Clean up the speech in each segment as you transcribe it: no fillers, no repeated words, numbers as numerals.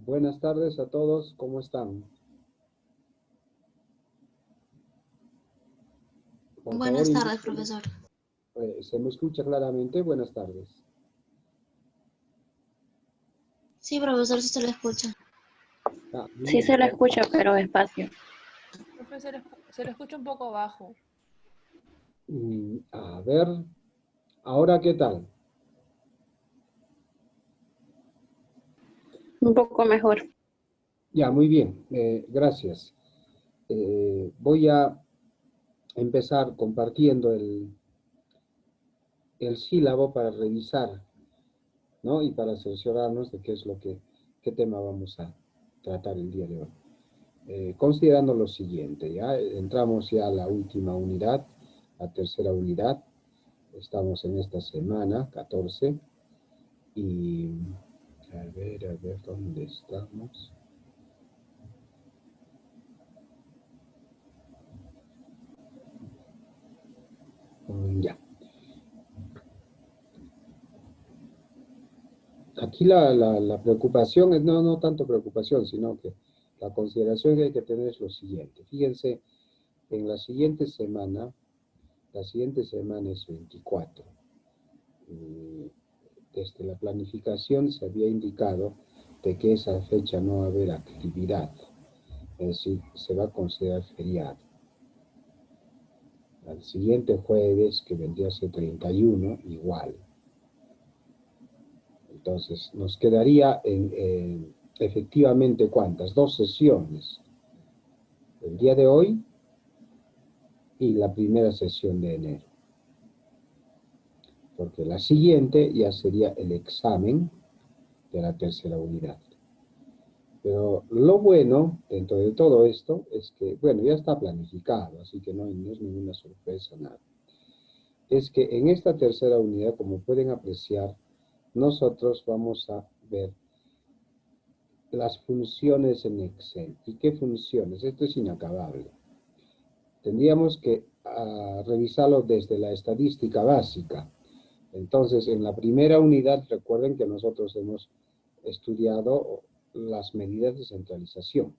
Buenas tardes a todos, ¿cómo están? Por favor, Buenas tardes, indíquenme. profesor. ¿Se me escucha claramente? Buenas tardes. Sí, profesor, sí se lo escucha. Muy Sí bien, se la gracias. escucha, pero despacio. Profe, se le escucha un poco bajo. A ver, ¿ahora qué tal? Un poco mejor. Ya, muy bien, gracias. Voy a empezar compartiendo el sílabo para revisar, ¿no? Y para cerciorarnos de qué tema vamos a tratar el día de hoy. Considerando lo siguiente, ya entramos ya a la última unidad, la tercera unidad. Estamos en esta semana, 14, y a ver, ¿dónde estamos? Ya. Aquí la preocupación es, no tanto preocupación, sino que la consideración que hay que tener es lo siguiente. Fíjense, en la siguiente semana es 24. Y desde la planificación se había indicado de que esa fecha no va a haber actividad, es decir, se va a considerar feriado. Al siguiente jueves, que vendría a ser 31, igual. Entonces, nos quedaría efectivamente, ¿cuántas? 2 sesiones. El día de hoy y la primera sesión de enero. Porque la siguiente ya sería el examen de la tercera unidad. Pero lo bueno, dentro de todo esto, es que, bueno, ya está planificado, así que no es ninguna sorpresa, nada. Es que en esta tercera unidad, como pueden apreciar, nosotros vamos a ver las funciones en Excel. ¿Y qué funciones? Esto es inacabable. Tendríamos que revisarlo desde la estadística básica. Entonces, en la primera unidad, recuerden que nosotros hemos estudiado las medidas de centralización.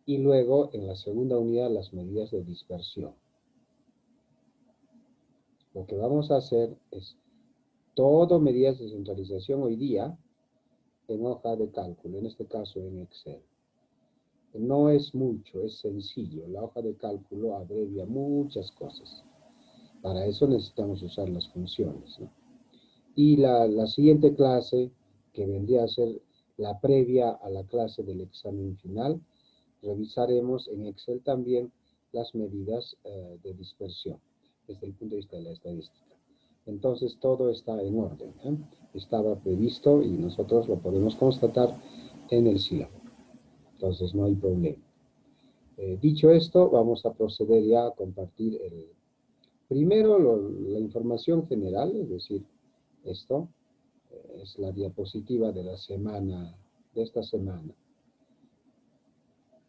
Y luego, en la segunda unidad, las medidas de dispersión. Lo que vamos a hacer es todo medidas de centralización hoy día en hoja de cálculo, en este caso en Excel. No es mucho, es sencillo. La hoja de cálculo abrevia muchas cosas. Para eso necesitamos usar las funciones, ¿no? Y la siguiente clase, que vendría a ser la previa a la clase del examen final, revisaremos en Excel también las medidas de dispersión desde el punto de vista de la estadística. Entonces todo está en orden, ¿eh? Estaba previsto y nosotros lo podemos constatar en el sílabo. Entonces no hay problema. Dicho esto, vamos a proceder ya a compartir primero la información general, es decir, esto es la diapositiva de la semana, de esta semana.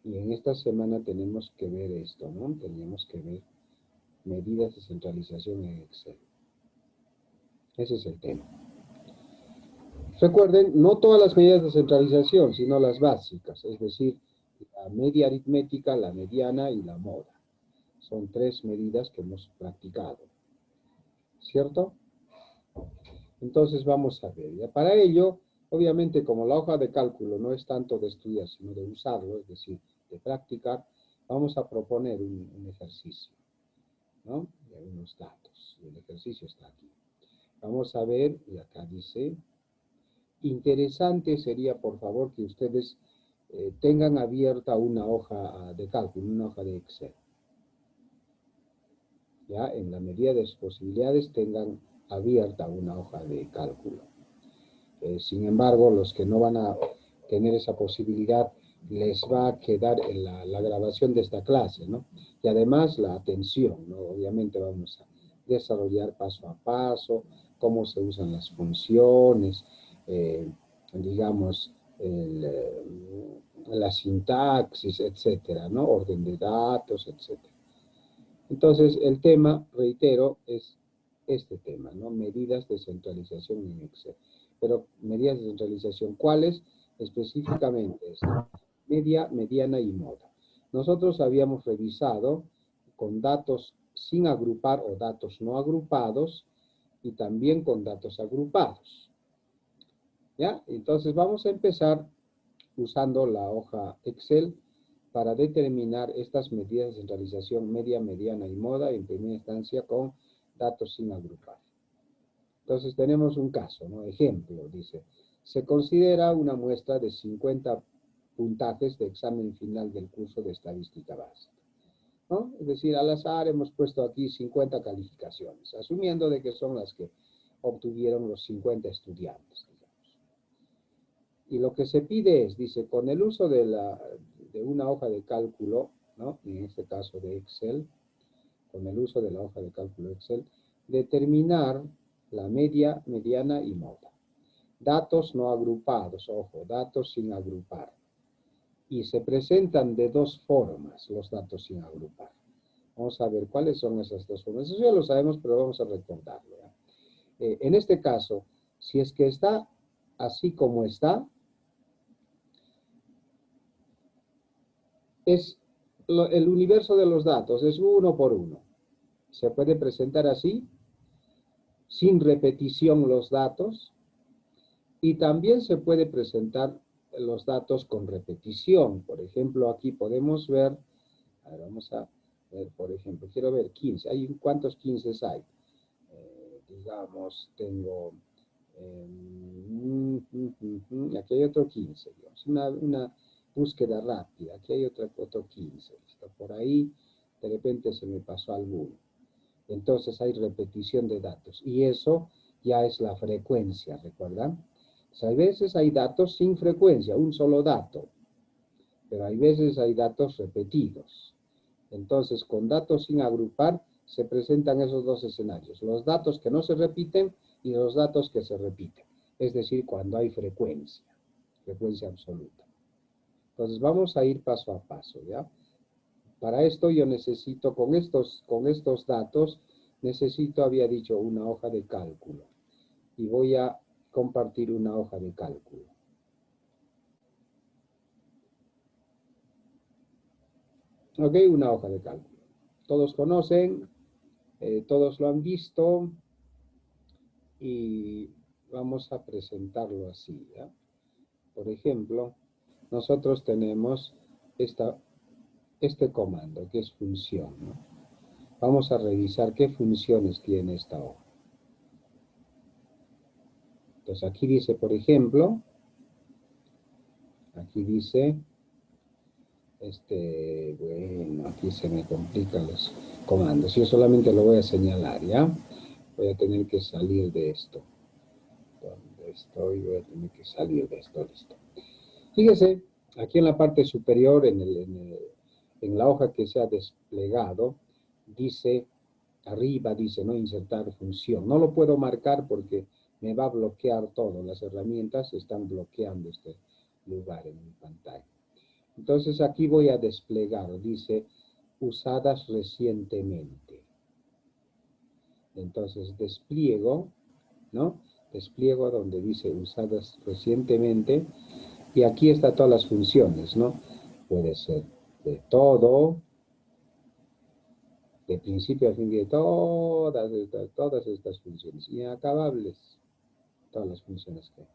Y en esta semana tenemos que ver esto, ¿no? Tenemos que ver medidas de centralización en Excel. Ese es el tema. Recuerden, no todas las medidas de centralización, sino las básicas, es decir, la media aritmética, la mediana y la moda. Son 3 medidas que hemos practicado. ¿Cierto? Entonces vamos a ver. Ya para ello, obviamente, como la hoja de cálculo no es tanto de estudiar, sino de usarlo, es decir, de practicar, vamos a proponer un ejercicio, ¿no? De unos datos. Y el ejercicio está aquí. Vamos a ver, y acá dice, interesante sería, por favor, que ustedes tengan abierta una hoja de cálculo, una hoja de Excel. Ya, en la medida de sus posibilidades, tengan abierta una hoja de cálculo. Sin embargo, los que no van a tener esa posibilidad, les va a quedar en la grabación de esta clase, ¿no? Y además la atención, ¿no? Obviamente vamos a desarrollar paso a paso cómo se usan las funciones, digamos, la sintaxis, etcétera, ¿no? Orden de datos, etcétera. Entonces, el tema, reitero, es este tema, ¿no? Medidas de centralización en Excel. pero medidas de centralización. ¿Cuáles? Específicamente esta, media, mediana y moda. Nosotros habíamos revisado con datos sin agrupar o datos no agrupados y también con datos agrupados. ¿Ya? Entonces vamos a empezar usando la hoja Excel para determinar estas medidas de centralización media, mediana y moda en primera instancia con datos sin agrupar. Entonces tenemos un caso, ¿no? Ejemplo, dice, se considera una muestra de 50 puntajes de examen final del curso de estadística básica, ¿no? Es decir, al azar hemos puesto aquí 50 calificaciones, asumiendo de que son las que obtuvieron los 50 estudiantes, digamos. Y lo que se pide es, dice, con el uso de una hoja de cálculo, ¿no? En este caso de Excel, con el uso de la hoja de cálculo Excel, determinar la media, mediana y moda. Datos no agrupados, ojo, datos sin agrupar. Y se presentan de dos formas los datos sin agrupar. Vamos a ver cuáles son esas dos formas. Eso ya lo sabemos, pero vamos a recordarlo. En este caso, si es que está así como está, es el universo de los datos, es uno por uno. Se puede presentar así, sin repetición los datos, y también se puede presentar los datos con repetición. Por ejemplo, aquí podemos ver, a ver, vamos a ver, por ejemplo, quiero ver 15. ¿Cuántos 15 hay? Digamos, tengo, aquí hay otro 15, digamos, una búsqueda rápida. Aquí hay otro 15. ¿Listo? Por ahí, de repente se me pasó alguno. Entonces hay repetición de datos. Y eso ya es la frecuencia, ¿recuerdan? Pues hay veces hay datos sin frecuencia, un solo dato. Pero hay veces hay datos repetidos. Entonces, con datos sin agrupar, se presentan esos dos escenarios. Los datos que no se repiten y los datos que se repiten. Es decir, cuando hay frecuencia absoluta. Entonces, vamos a ir paso a paso, ¿ya? Para esto yo necesito, con estos datos, había dicho, una hoja de cálculo. Y voy a compartir una hoja de cálculo. Ok, una hoja de cálculo. Todos conocen, todos lo han visto, y vamos a presentarlo así, ¿ya? Por ejemplo, nosotros tenemos este comando, que es función, ¿no? Vamos a revisar qué funciones tiene esta hoja. Entonces aquí dice, por ejemplo, aquí dice, bueno, aquí se me complican los comandos. Yo solamente lo voy a señalar, ¿ya? Voy a tener que salir de esto. ¿Dónde estoy? Voy a tener que salir de esto, listo. Fíjese, aquí en la parte superior, en la hoja que se ha desplegado, dice, arriba dice, no insertar función. No lo puedo marcar porque me va a bloquear todo. Las herramientas están bloqueando este lugar en mi pantalla. Entonces aquí voy a desplegar, dice, usadas recientemente. Entonces despliego, ¿no? Despliego donde dice usadas recientemente. Y aquí están todas las funciones, ¿no? Puede ser de todo, de principio a fin, de todas estas funciones, inacabables, todas las funciones que hay.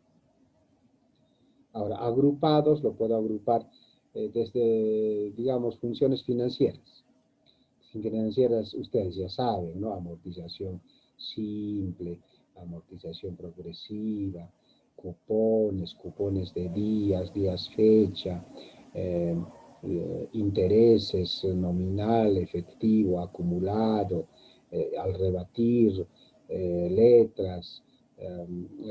Ahora, agrupados, lo puedo agrupar desde, digamos, funciones financieras. Financieras, ustedes ya saben, ¿no? Amortización simple, amortización progresiva, cupones de días fecha, intereses nominal, efectivo, acumulado, al rebatir, letras,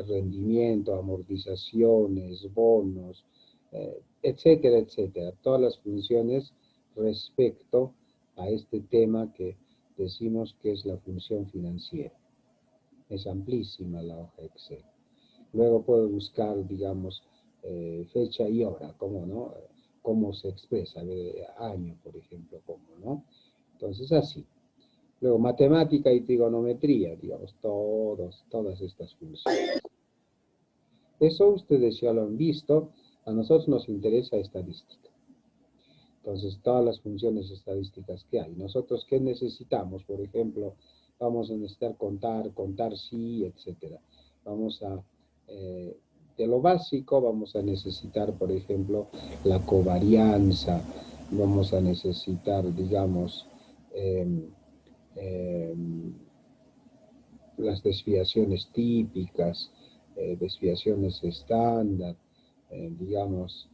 rendimiento, amortizaciones, bonos, etcétera, etcétera. Todas las funciones respecto a este tema que decimos que es la función financiera. Es amplísima la hoja Excel. Luego puedo buscar, digamos, fecha y hora, ¿cómo no? Cómo se expresa, año, por ejemplo, cómo, ¿no? Entonces, así. Luego, matemática y trigonometría, digamos, todas estas funciones. Eso ustedes ya lo han visto. A nosotros nos interesa estadística. Entonces, todas las funciones estadísticas que hay. Nosotros, ¿qué necesitamos? Por ejemplo, vamos a necesitar contar sí, etcétera. Vamos a, de lo básico, vamos a necesitar, por ejemplo, la covarianza. Vamos a necesitar, digamos, las desviaciones típicas, desviaciones estándar, digamos,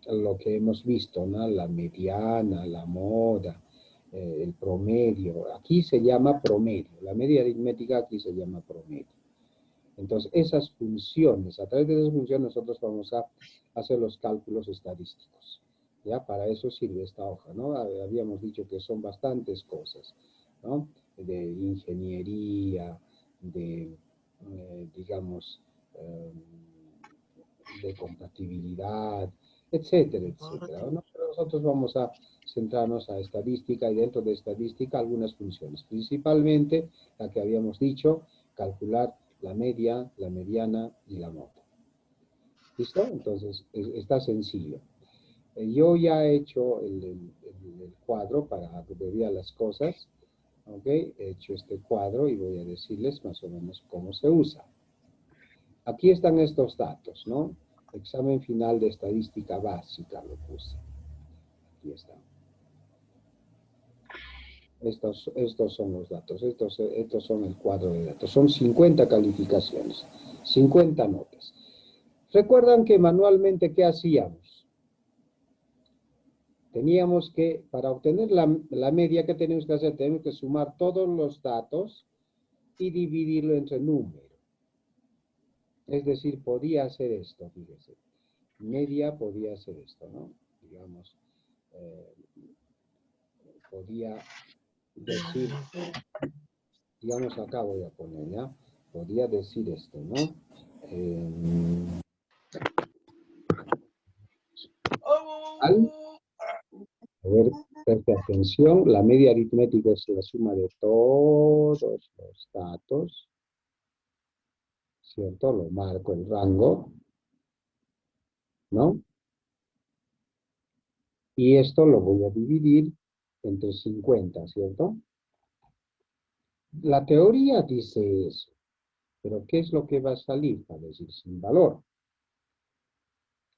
lo que hemos visto, ¿no? La mediana, la moda, el promedio. Aquí se llama promedio. La media aritmética aquí se llama promedio. Entonces, esas funciones, a través de esas funciones nosotros vamos a hacer los cálculos estadísticos. ¿Ya? Para eso sirve esta hoja, ¿no? Habíamos dicho que son bastantes cosas, ¿no? De ingeniería, de, digamos, de compatibilidad, etcétera, etcétera, ¿no? Pero nosotros vamos a centrarnos a estadística y dentro de estadística algunas funciones, principalmente la que habíamos dicho, calcular la media, la mediana y la moda. ¿Listo? Entonces, está sencillo. Yo ya he hecho el cuadro para que vean las cosas. ¿Ok? He hecho este cuadro y voy a decirles más o menos cómo se usa. Aquí están estos datos, ¿no? Examen final de estadística básica lo puse. Aquí está. Estos son los datos, estos son el cuadro de datos. Son 50 calificaciones, 50 notas. ¿Recuerdan que manualmente qué hacíamos? Teníamos que, para obtener la media, ¿qué tenemos que hacer? Tenemos que sumar todos los datos y dividirlo entre números. Es decir, podía hacer esto, fíjese. Media podía hacer esto, ¿no? Digamos, podía decir, digamos, acá voy a poner, ¿ya? Podía decir esto, ¿no? A ver, preste atención, la media aritmética es la suma de todos los datos, ¿cierto? Lo marco el rango, ¿no? Y esto lo voy a dividir entre 50, ¿cierto? La teoría dice eso, pero ¿qué es lo que va a salir? Va a decir sin valor.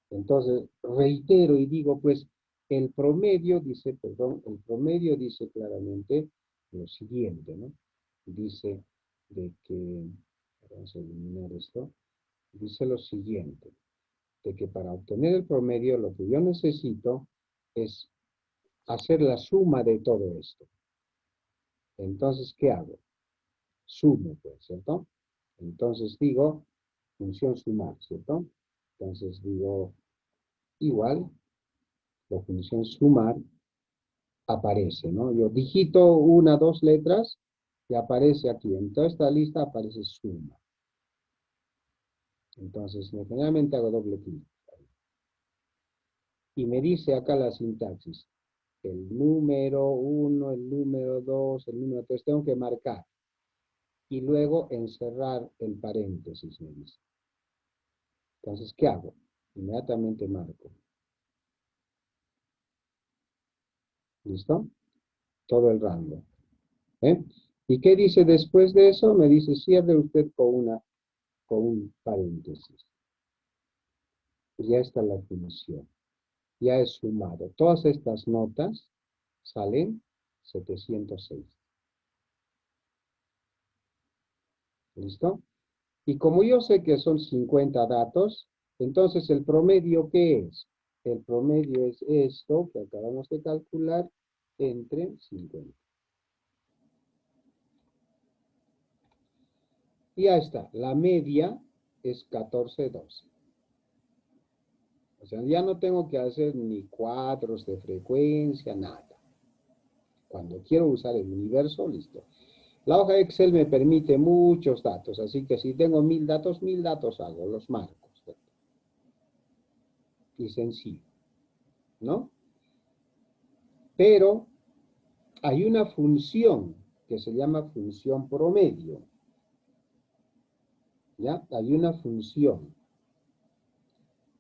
Entonces, reitero y digo, pues, el promedio dice claramente lo siguiente, ¿no? Dice de que, vamos a eliminar esto, dice lo siguiente, de que para obtener el promedio lo que yo necesito es hacer la suma de todo esto. Entonces, ¿qué hago? Sumo, pues, ¿cierto? Entonces digo, función sumar, ¿cierto? Entonces digo, igual, la función sumar aparece, ¿no? Yo digito una, dos letras y aparece aquí. En toda esta lista aparece suma. Entonces, generalmente hago doble clic. Y me dice acá la sintaxis. El número 1, el número 2, el número 3, tengo que marcar. Y luego encerrar el paréntesis, me dice. Entonces, ¿qué hago? Inmediatamente marco. ¿Listo? Todo el rango. ¿Eh? ¿Y qué dice después de eso? Me dice, cierre usted con un paréntesis. Ya está la función. Ya es sumado. Todas estas notas salen 706. ¿Listo? Y como yo sé que son 50 datos, entonces el promedio, ¿qué es? El promedio es esto que acabamos de calcular entre 50. Y ya está. La media es 14,12. O sea, ya no tengo que hacer ni cuadros de frecuencia, nada. Cuando quiero usar el universo, listo. La hoja Excel me permite muchos datos, así que si tengo 1000 datos hago, los marcos. Y sencillo, ¿no? Pero hay una función que se llama función promedio. ¿Ya? Hay una función.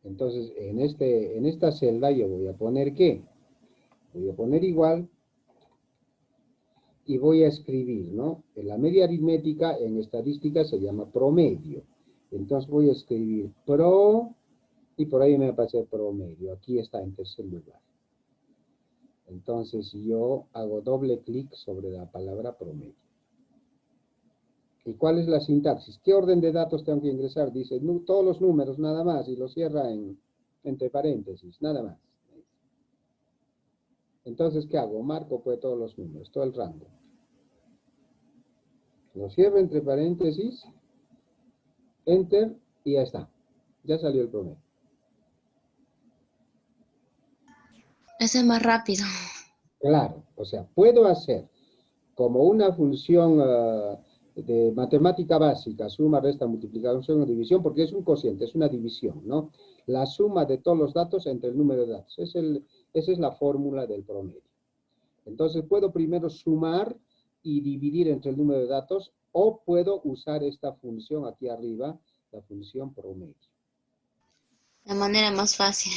Entonces, en esta celda yo voy a poner ¿qué? Voy a poner igual y voy a escribir, ¿no? En la media aritmética, en estadística, se llama promedio. Entonces voy a escribir pro, y por ahí me va a pasar promedio. Aquí está en tercer lugar. Entonces yo hago doble clic sobre la palabra promedio. ¿Y cuál es la sintaxis? ¿Qué orden de datos tengo que ingresar? Dice todos los números nada más y lo cierra entre paréntesis, nada más. Entonces, ¿qué hago? Marco pues todos los números, todo el rango. Lo cierro entre paréntesis, enter y ya está. Ya salió el promedio. Ese es más rápido. Claro, o sea, puedo hacer como una función de matemática básica, suma, resta, multiplicación o división, porque es un cociente, es una división, ¿no? La suma de todos los datos entre el número de datos. Esa es la fórmula del promedio. Entonces, puedo primero sumar y dividir entre el número de datos, o puedo usar esta función aquí arriba, la función promedio. La manera más fácil.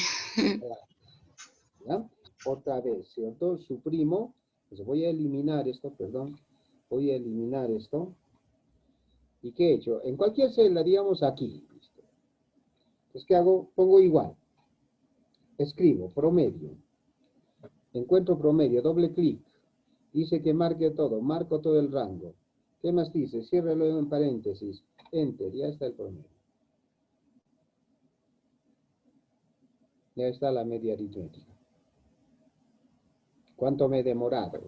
¿Ya? Otra vez, ¿cierto? Suprimo, pues voy a eliminar esto, perdón, voy a eliminar esto. ¿Y qué he hecho? En cualquier celda, digamos aquí. Entonces, ¿qué hago? Pongo igual. Escribo promedio. Encuentro promedio, doble clic. Dice que marque todo, marco todo el rango. ¿Qué más dice? Ciérralo en paréntesis. Enter, ya está el promedio. Ya está la media aritmética. ¿Cuánto me he demorado?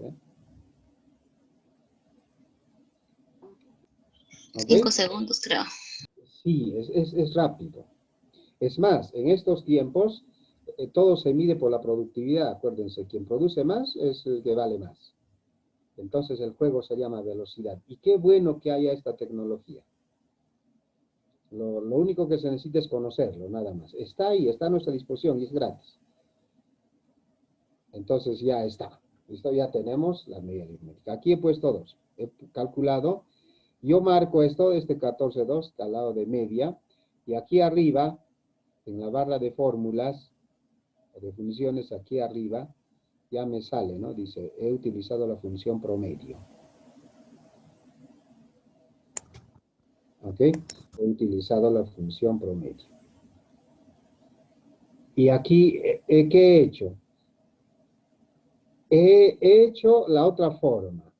¿Okay? 5 segundos, creo. Sí, es rápido. Es más, en estos tiempos, todo se mide por la productividad. Acuérdense, quien produce más es el que vale más. Entonces el juego se llama velocidad. Y qué bueno que haya esta tecnología. Lo único que se necesita es conocerlo, nada más. Está ahí, está a nuestra disposición y es gratis. Entonces ya está. Listo, ya tenemos la media aritmética. Aquí he puesto 2. He calculado. Yo marco esto, este 14.2, al lado de media. Y aquí arriba, en la barra de fórmulas, o de funciones, aquí arriba, ya me sale, ¿no? Dice, he utilizado la función promedio. ¿Ok? He utilizado la función promedio. Y aquí, ¿qué he hecho? He hecho la otra forma.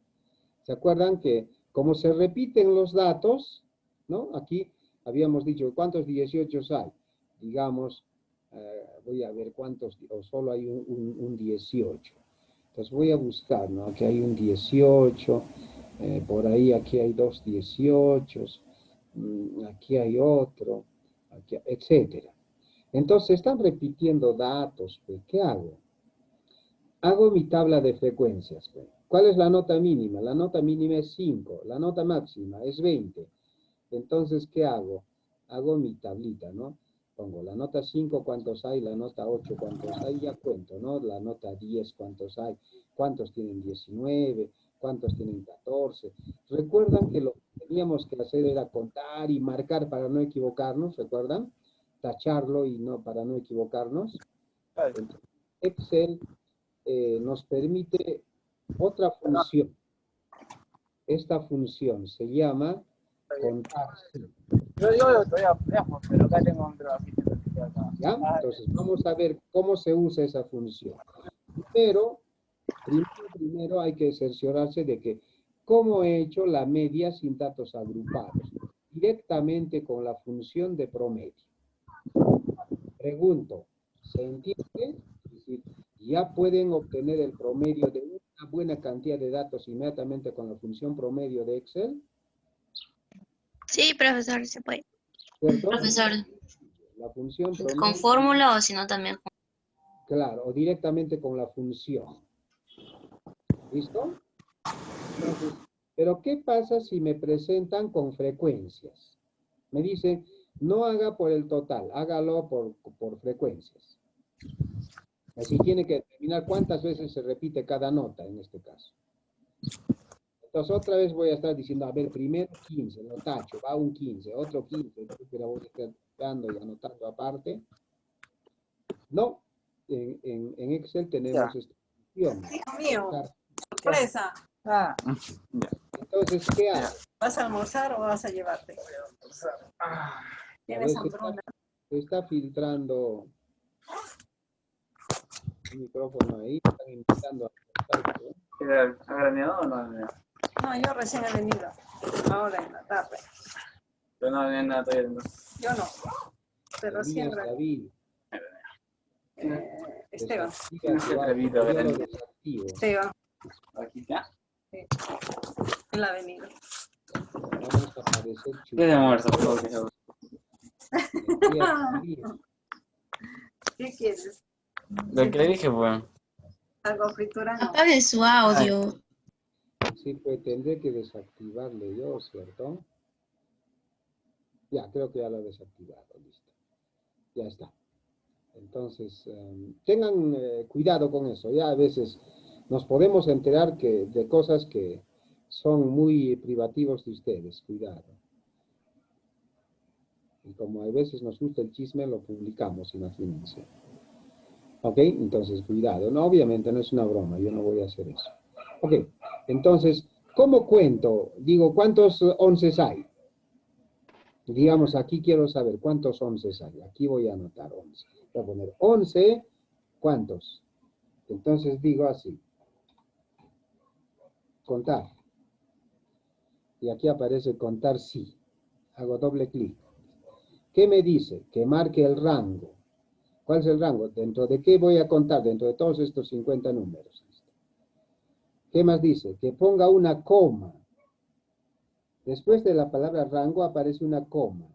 ¿Se acuerdan que como se repiten los datos, ¿no? Aquí habíamos dicho, ¿cuántos 18 hay? Digamos, voy a ver cuántos, o solo hay un 18. Entonces voy a buscar, ¿no? Aquí hay un 18, por ahí aquí hay 2 18, aquí hay otro, aquí, etcétera. Entonces están repitiendo datos, pues, ¿qué hago? Hago mi tabla de frecuencias, pues. ¿Cuál es la nota mínima? La nota mínima es 5, la nota máxima es 20. Entonces, ¿qué hago? Hago mi tablita, ¿no? Pongo la nota 5, ¿cuántos hay? La nota 8, ¿cuántos hay? Ya cuento, ¿no? La nota 10, ¿cuántos hay? ¿Cuántos tienen 19? ¿Cuántos tienen 14? ¿Recuerdan que lo que teníamos que hacer era contar y marcar para no equivocarnos? ¿Recuerdan? Tacharlo y no para no equivocarnos. Entonces, Excel nos permite otra función. Esta función se llama contar. Yo todavía pero acá tengo un trabajito. ¿Ya? Entonces vamos a ver cómo se usa esa función. Pero primero hay que cerciorarse de que cómo he hecho la media sin datos agrupados, directamente con la función de promedio. Pregunto, ¿se entiende? Es decir, ya pueden obtener el promedio de una buena cantidad de datos inmediatamente con la función promedio de Excel, Sí, profesor, se puede. ¿cierto? Profesor, La función promedio, ¿con fórmula o si no también con... claro, o directamente con la función. ¿Listo? Entonces, pero ¿qué pasa si me presentan con frecuencias? Me dicen, no haga por el total, hágalo por frecuencias. Así tiene que determinar cuántas veces se repite cada nota en este caso. Entonces otra vez voy a estar diciendo, a ver, primero 15, lo tacho, va un 15, otro 15, entonces la voy a estar dando y anotando aparte. No, en Excel tenemos esta función. Hijo mío, Contar. sorpresa. Ah, Entonces, ¿qué hago? ¿Vas a almorzar o vas a llevarte? A ¿Tienes ver, hambruna? se está filtrando el micrófono ahí, están invitando a contar, ¿no? ¿ha graneado o no ha graneado? No, yo recién he venido. Ahora en la tarde. Pero no ha nada todavía, ¿no? Yo no. Pero Elías siempre. David, Esteban. desactiva tu audio, yo lo desactivo. Esteban. Aquí está. Sí. Él ha venido. Vamos a aparecer ¿Qué de almuerzo? Por favor, que se ¿Qué quieres? Lo que le dije fue. ¿Algo fritura? No. Apague su audio. Sí, pues tendré que desactivarle yo, ¿cierto? Ya, creo que ya lo he desactivado, listo. Ya está. Entonces, tengan cuidado con eso. Ya a veces nos podemos enterar de cosas que son muy privativos de ustedes. Cuidado. Y como a veces nos gusta el chisme, lo publicamos, imagínense. ¿Ok? Entonces, cuidado. No, obviamente no es una broma, yo no voy a hacer eso. Ok, entonces, ¿cómo cuento? Digo, ¿cuántos onces hay? Digamos, aquí quiero saber cuántos onces hay. Aquí voy a anotar 11. Voy a poner 11, ¿cuántos? Entonces digo así. Contar. Y aquí aparece contar sí. Hago doble clic. ¿Qué me dice? Que marque el rango. ¿Cuál es el rango? ¿Dentro de qué voy a contar? Dentro de todos estos 50 números. ¿Qué más dice? Que ponga una coma. Después de la palabra rango aparece una coma.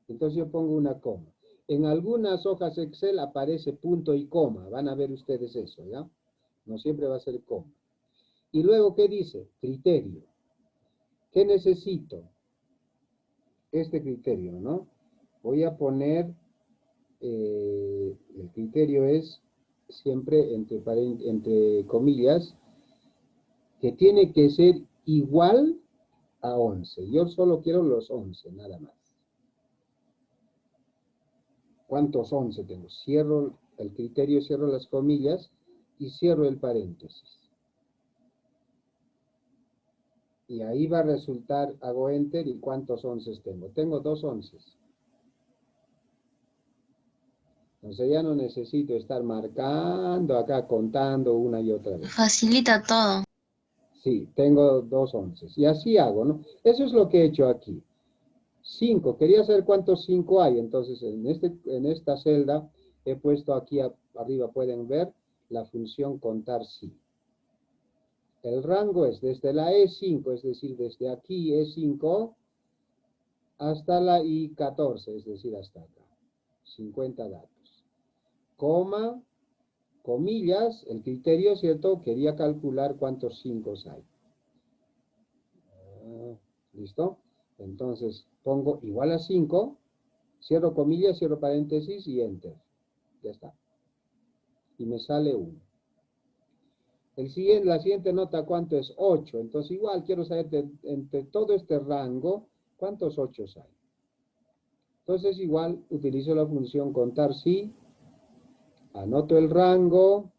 Entonces yo pongo una coma. En algunas hojas Excel aparece punto y coma. Van a ver ustedes eso, ¿ya? No siempre va a ser coma. Y luego, ¿qué dice? Criterio. ¿Qué necesito? Este criterio, ¿no? Voy a poner, el criterio es siempre entre comillas, que tiene que ser igual a 11. Yo solo quiero los 11, nada más. ¿Cuántos 11 tengo? Cierro el criterio, cierro las comillas y cierro el paréntesis. Y ahí va a resultar, hago enter y ¿cuántos onces tengo? Tengo 2 onces. Entonces ya no necesito estar marcando acá, contando una y otra vez. Facilita todo. Sí, tengo 2 onces. Y así hago, ¿no? Eso es lo que he hecho aquí. 5. Quería saber cuántos 5 hay. Entonces en esta celda he puesto aquí arriba, pueden ver, la función contar sí. El rango es desde la E5, es decir, desde aquí E5 hasta la I14, es decir, hasta acá. 50 datos. Coma, comillas, el criterio, ¿cierto? Quería calcular cuántos 5 hay. ¿Listo? Entonces pongo igual a 5, cierro comillas, cierro paréntesis y enter. Ya está. Y me sale 1. La siguiente nota, ¿cuánto es? 8. Entonces igual quiero saber entre todo este rango, ¿cuántos 8 hay? Entonces igual utilizo la función contar sí, anoto el rango,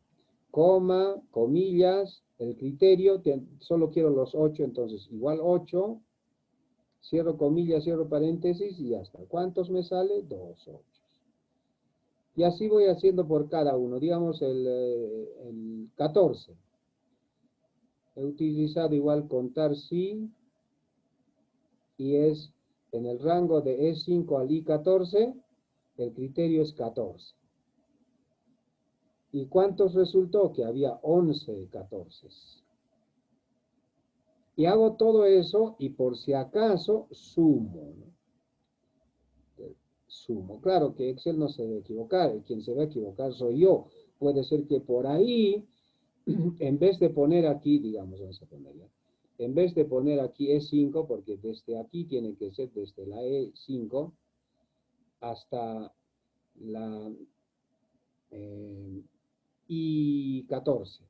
coma, comillas, el criterio, solo quiero los 8, entonces igual 8, cierro comillas, cierro paréntesis y ya está. ¿Cuántos me sale? 2 8. Y así voy haciendo por cada uno. Digamos el 14. He utilizado igual contar sí y es en el rango de E5 al I14, el criterio es 14. ¿Y cuántos resultó? Que había 11 14. Y hago todo eso y por si acaso sumo, ¿no? Sumo. Claro que Excel no se debe equivocar, quien se va a equivocar soy yo. Puede ser que por ahí, en vez de poner aquí, digamos, vamos a ponerla, en vez de poner aquí E5, porque desde aquí tiene que ser desde la E5 hasta la I14.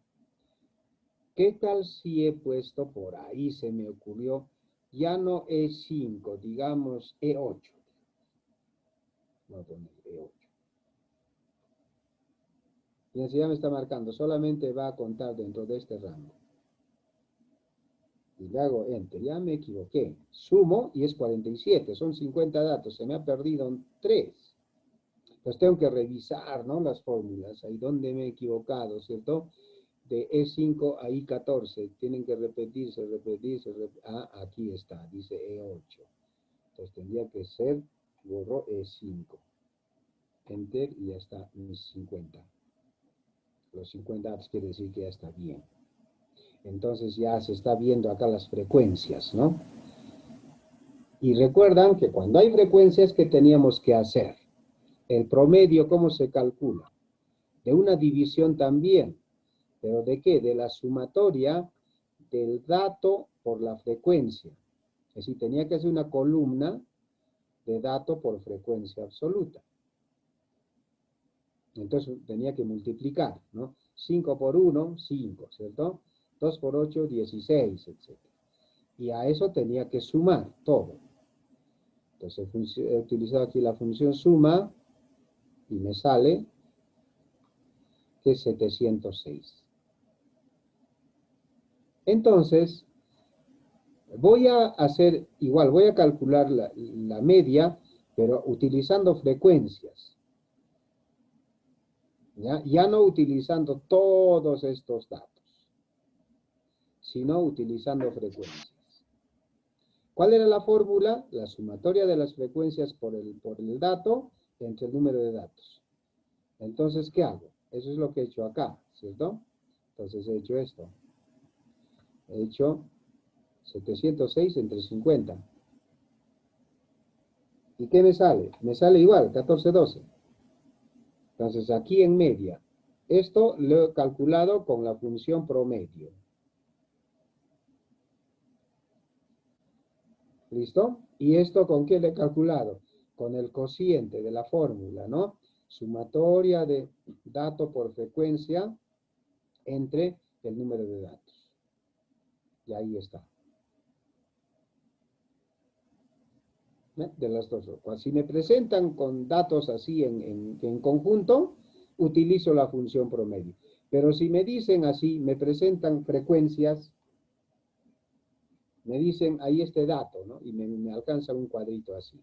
¿Qué tal si he puesto por ahí, se me ocurrió, ya no E5, digamos E8? Voy a poner E8. Y así ya me está marcando, solamente va a contar dentro de este rango. Y le hago Enter, ya me equivoqué. Sumo y es 47, son 50 datos, se me ha perdido 3. Pues tengo que revisar, ¿no? Las fórmulas, ahí donde me he equivocado, ¿cierto? De E5 a I14, tienen que repetirse. Aquí está, dice E8. Entonces tendría que ser, borro E5. Enter y ya está, mis 50. Los 50 datos quiere decir que ya está bien. Entonces ya se está viendo acá las frecuencias, ¿no? Y recuerdan que cuando hay frecuencias, ¿qué teníamos que hacer? El promedio, ¿cómo se calcula? De una división también. ¿Pero de qué? De la sumatoria del dato por la frecuencia. Es decir, tenía que hacer una columna de dato por frecuencia absoluta. Entonces tenía que multiplicar, ¿no? 5 por 1, 5, ¿cierto? 2 por 8, 16, etc. Y a eso tenía que sumar todo. Entonces he utilizado aquí la función suma y me sale que es 706. Entonces, voy a hacer igual, voy a calcular la media, pero utilizando frecuencias. Ya no utilizando todos estos datos, sino utilizando frecuencias. ¿Cuál era la fórmula? La sumatoria de las frecuencias por el dato entre el número de datos. Entonces, ¿qué hago? Eso es lo que he hecho acá, ¿cierto? Entonces he hecho esto. He hecho 706 entre 50. ¿Y qué me sale? Me sale igual, 1412. Entonces aquí en media. Esto lo he calculado con la función promedio. ¿Listo? ¿Y esto con qué lo he calculado? Con el cociente de la fórmula, ¿no? Sumatoria de dato por frecuencia entre el número de datos. Y ahí está. De las dos. Si me presentan con datos así en conjunto, utilizo la función promedio. Pero si me dicen así, me presentan frecuencias, me dicen, ahí este dato, ¿no? Y me alcanza un cuadrito así.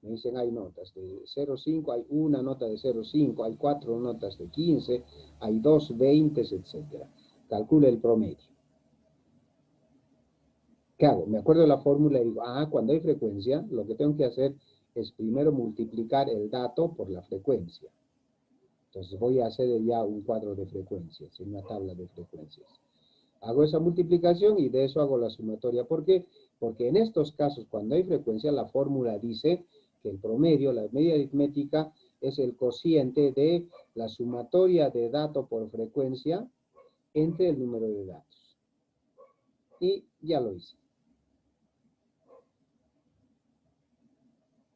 Me dicen, hay notas de 0,5, hay una nota de 0,5, hay 4 notas de 15, hay 2 20, etc. Calcula el promedio. ¿Qué hago? Me acuerdo de la fórmula y digo, cuando hay frecuencia, lo que tengo que hacer es primero multiplicar el dato por la frecuencia. Entonces voy a hacer ya un cuadro de frecuencias, una tabla de frecuencias. Hago esa multiplicación y de eso hago la sumatoria. ¿Por qué? Porque en estos casos, cuando hay frecuencia, la fórmula dice que el promedio, la media aritmética, es el cociente de la sumatoria de dato por frecuencia entre el número de datos. Y ya lo hice.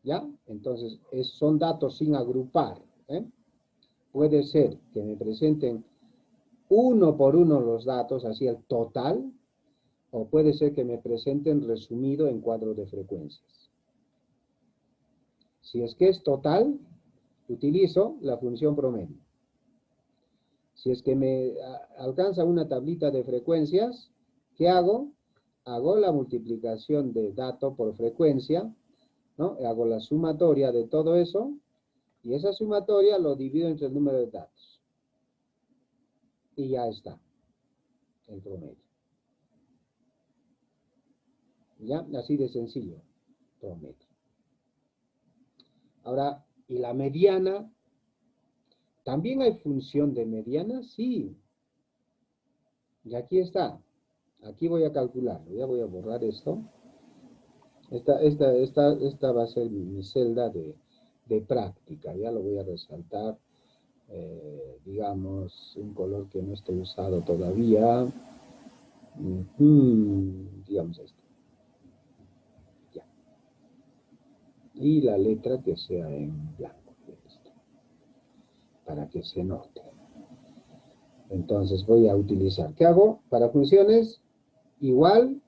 ¿Ya? Entonces, son datos sin agrupar. Puede ser que me presenten uno por uno los datos, así el total, o puede ser que me presenten resumido en cuadro de frecuencias. Si es que es total, utilizo la función promedio. Si es que me alcanza una tablita de frecuencias, ¿qué hago? Hago la multiplicación de dato por frecuencia, ¿no? Hago la sumatoria de todo eso, y esa sumatoria lo divido entre el número de datos. Y ya está, el promedio. ¿Ya? Así de sencillo, promedio. Ahora, ¿y la mediana? ¿También hay función de mediana? Sí. Y aquí está. Aquí voy a calcularlo. Ya voy a borrar esto. Esta va a ser mi celda de práctica. Ya lo voy a resaltar. Digamos, un color que no esté usado todavía. Digamos esto. Ya. Y la letra que sea en blanco. Para que se note. Entonces voy a utilizar. ¿Qué hago? Para funciones, igual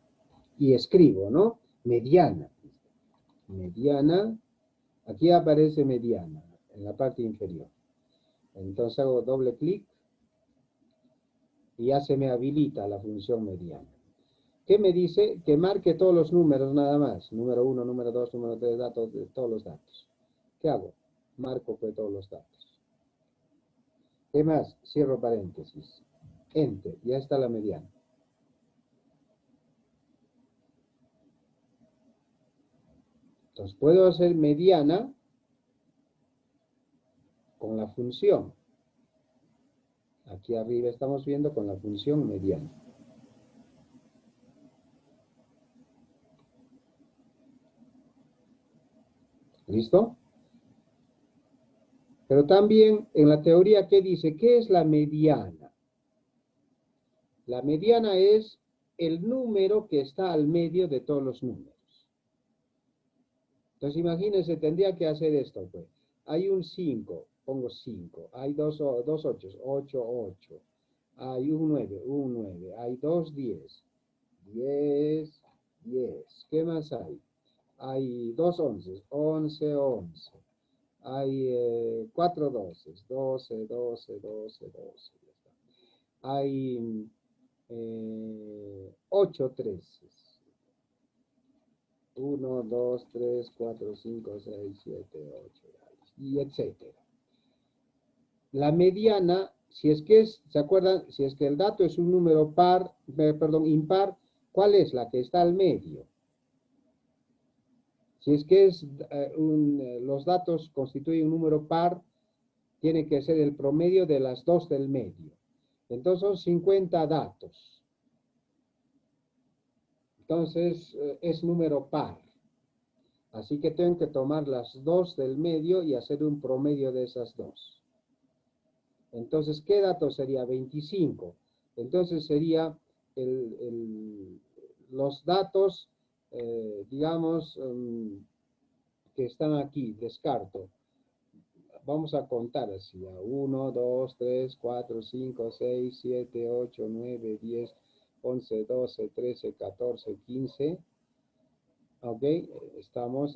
y escribo, ¿no? Mediana. Mediana. Aquí aparece mediana en la parte inferior. Entonces hago doble clic y ya se me habilita la función mediana. ¿Qué me dice? Que marque todos los números nada más. Número 1, número 2, número 3, datos, todos los datos. ¿Qué hago? Marco pues todos los datos. ¿Qué más? Cierro paréntesis. Enter. Ya está la mediana. Entonces puedo hacer mediana con la función. Aquí arriba estamos viendo con la función mediana. ¿Listo? Pero también en la teoría, ¿qué dice? ¿Qué es la mediana? La mediana es el número que está al medio de todos los números. Entonces imagínense, tendría que hacer esto, pues. Hay un 5, pongo 5. Hay dos 8, 8, 8. Hay un 9, un 9. Hay dos 10. 10, 10. ¿Qué más hay? Hay dos 11, 11, 11. Hay 4 12, 12, 12, 12, 12. Hay 8 13. 1, 2, 3, 4, 5, 6, 7, 8, y etcétera. La mediana, si es que es, ¿se acuerdan? Si es que el dato es un número impar, ¿cuál es la que está al medio? Si es que es los datos constituyen un número par, tiene que ser el promedio de las dos del medio. Entonces son 50 datos. Entonces es número par. Así que tengo que tomar las dos del medio y hacer un promedio de esas dos. Entonces, ¿qué dato sería? 25. Entonces sería los datos, digamos, que están aquí, descarto. Vamos a contar así, 1, 2, 3, 4, 5, 6, 7, 8, 9, 10, 11, 12, 13, 14, 15. Ok, estamos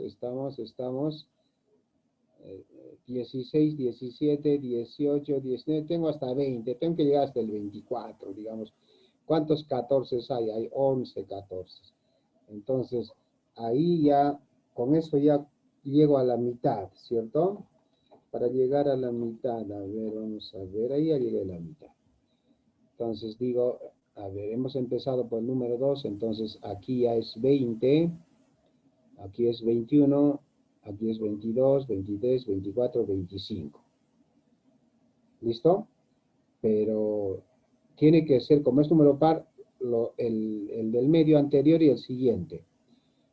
16, 17, 18, 19, tengo hasta 20, tengo que llegar hasta el 24, digamos. ¿Cuántos 14 hay? Hay 11 14. Entonces, ahí ya, con eso ya llego a la mitad, ¿cierto? Para llegar a la mitad, a ver, vamos a ver, ahí ya llegué a la mitad. Entonces digo, a ver, hemos empezado por el número 2, entonces aquí ya es 20, aquí es 21, aquí es 22, 23, 24, 25. ¿Listo? Pero tiene que ser, como es número par, el del medio anterior y el siguiente.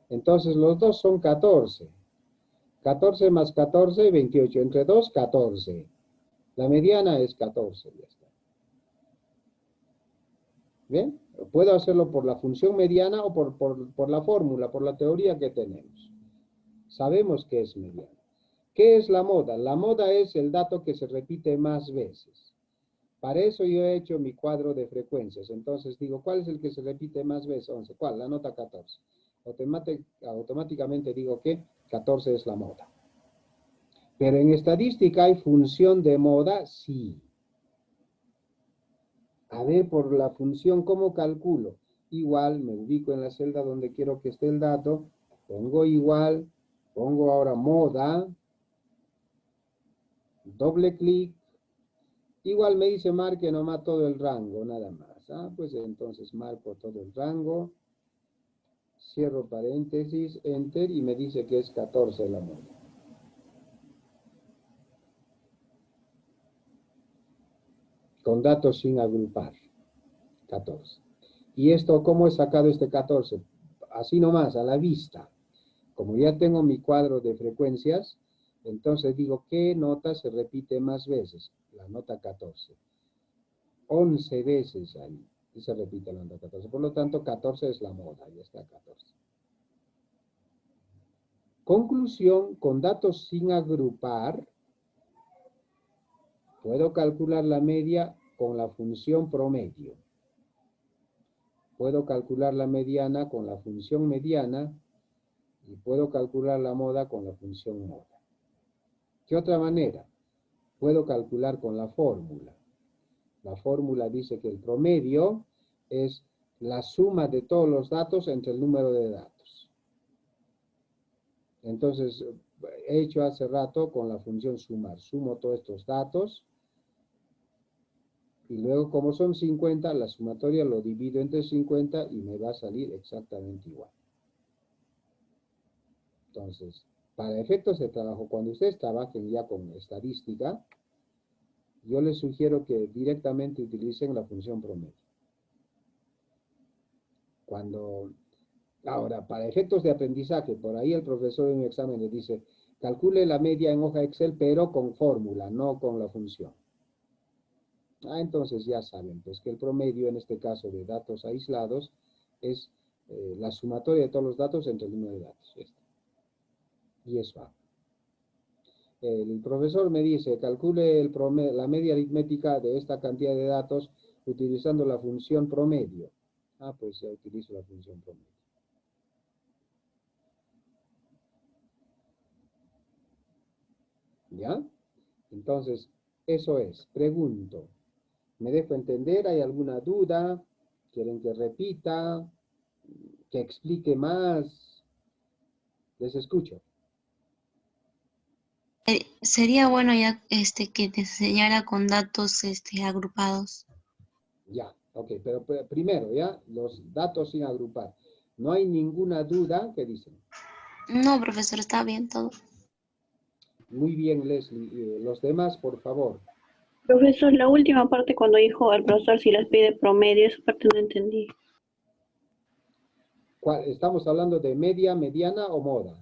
Entonces los dos son 14. 14 más 14, 28. Entre 2, 14. La mediana es 14. Ya está. ¿Bien? Puedo hacerlo por la función mediana o por la fórmula, por la teoría que tenemos. Sabemos que es mediana. ¿Qué es la moda? La moda es el dato que se repite más veces. Para eso yo he hecho mi cuadro de frecuencias. Entonces digo, ¿cuál es el que se repite más veces? 11. ¿Cuál? La nota 14. Automáticamente digo que 14 es la moda. Pero en estadística hay función de moda, sí. A ver, por la función, ¿cómo calculo? Igual, me ubico en la celda donde quiero que esté el dato, pongo igual, pongo ahora moda, doble clic, igual me dice marque nomás todo el rango, nada más. Pues entonces marco todo el rango, cierro paréntesis, enter, y me dice que es 14 la moda. Con datos sin agrupar, 14. ¿Y esto cómo he sacado este 14? Así nomás, a la vista. Como ya tengo mi cuadro de frecuencias, entonces digo, ¿qué nota se repite más veces? La nota 14. 11 veces ahí y se repite la nota 14. Por lo tanto, 14 es la moda, ya está 14. Conclusión, con datos sin agrupar, puedo calcular la media con la función promedio. Puedo calcular la mediana con la función mediana y puedo calcular la moda con la función moda. ¿Qué otra manera? Puedo calcular con la fórmula. La fórmula dice que el promedio es la suma de todos los datos entre el número de datos. Entonces, he hecho hace rato con la función sumar. Sumo todos estos datos y luego, como son 50, la sumatoria lo divido entre 50 y me va a salir exactamente igual. Entonces, para efectos de trabajo, cuando ustedes trabajen ya con estadística, yo les sugiero que directamente utilicen la función promedio. Ahora, para efectos de aprendizaje, por ahí el profesor en un examen les dice, calcule la media en hoja Excel, pero con fórmula, no con la función. Entonces ya saben, pues que el promedio, en este caso de datos aislados, es la sumatoria de todos los datos entre el número de datos. Y eso hago. El profesor me dice, calcule la media aritmética de esta cantidad de datos utilizando la función promedio. Pues ya utilizo la función promedio. ¿Ya? Entonces, eso es. Pregunto. ¿Me dejo entender? ¿Hay alguna duda? ¿Quieren que repita? ¿Que explique más? Les escucho. Sería bueno ya que te enseñara con datos agrupados. Ya, ok, pero primero, ya, los datos sin agrupar. ¿No hay ninguna duda? ¿Qué dicen? No, profesor, está bien todo. Muy bien, Leslie. Los demás, por favor. Profesor, la última parte cuando dijo el profesor si les pide promedio, esa parte no entendí. ¿Estamos hablando de media, mediana o moda?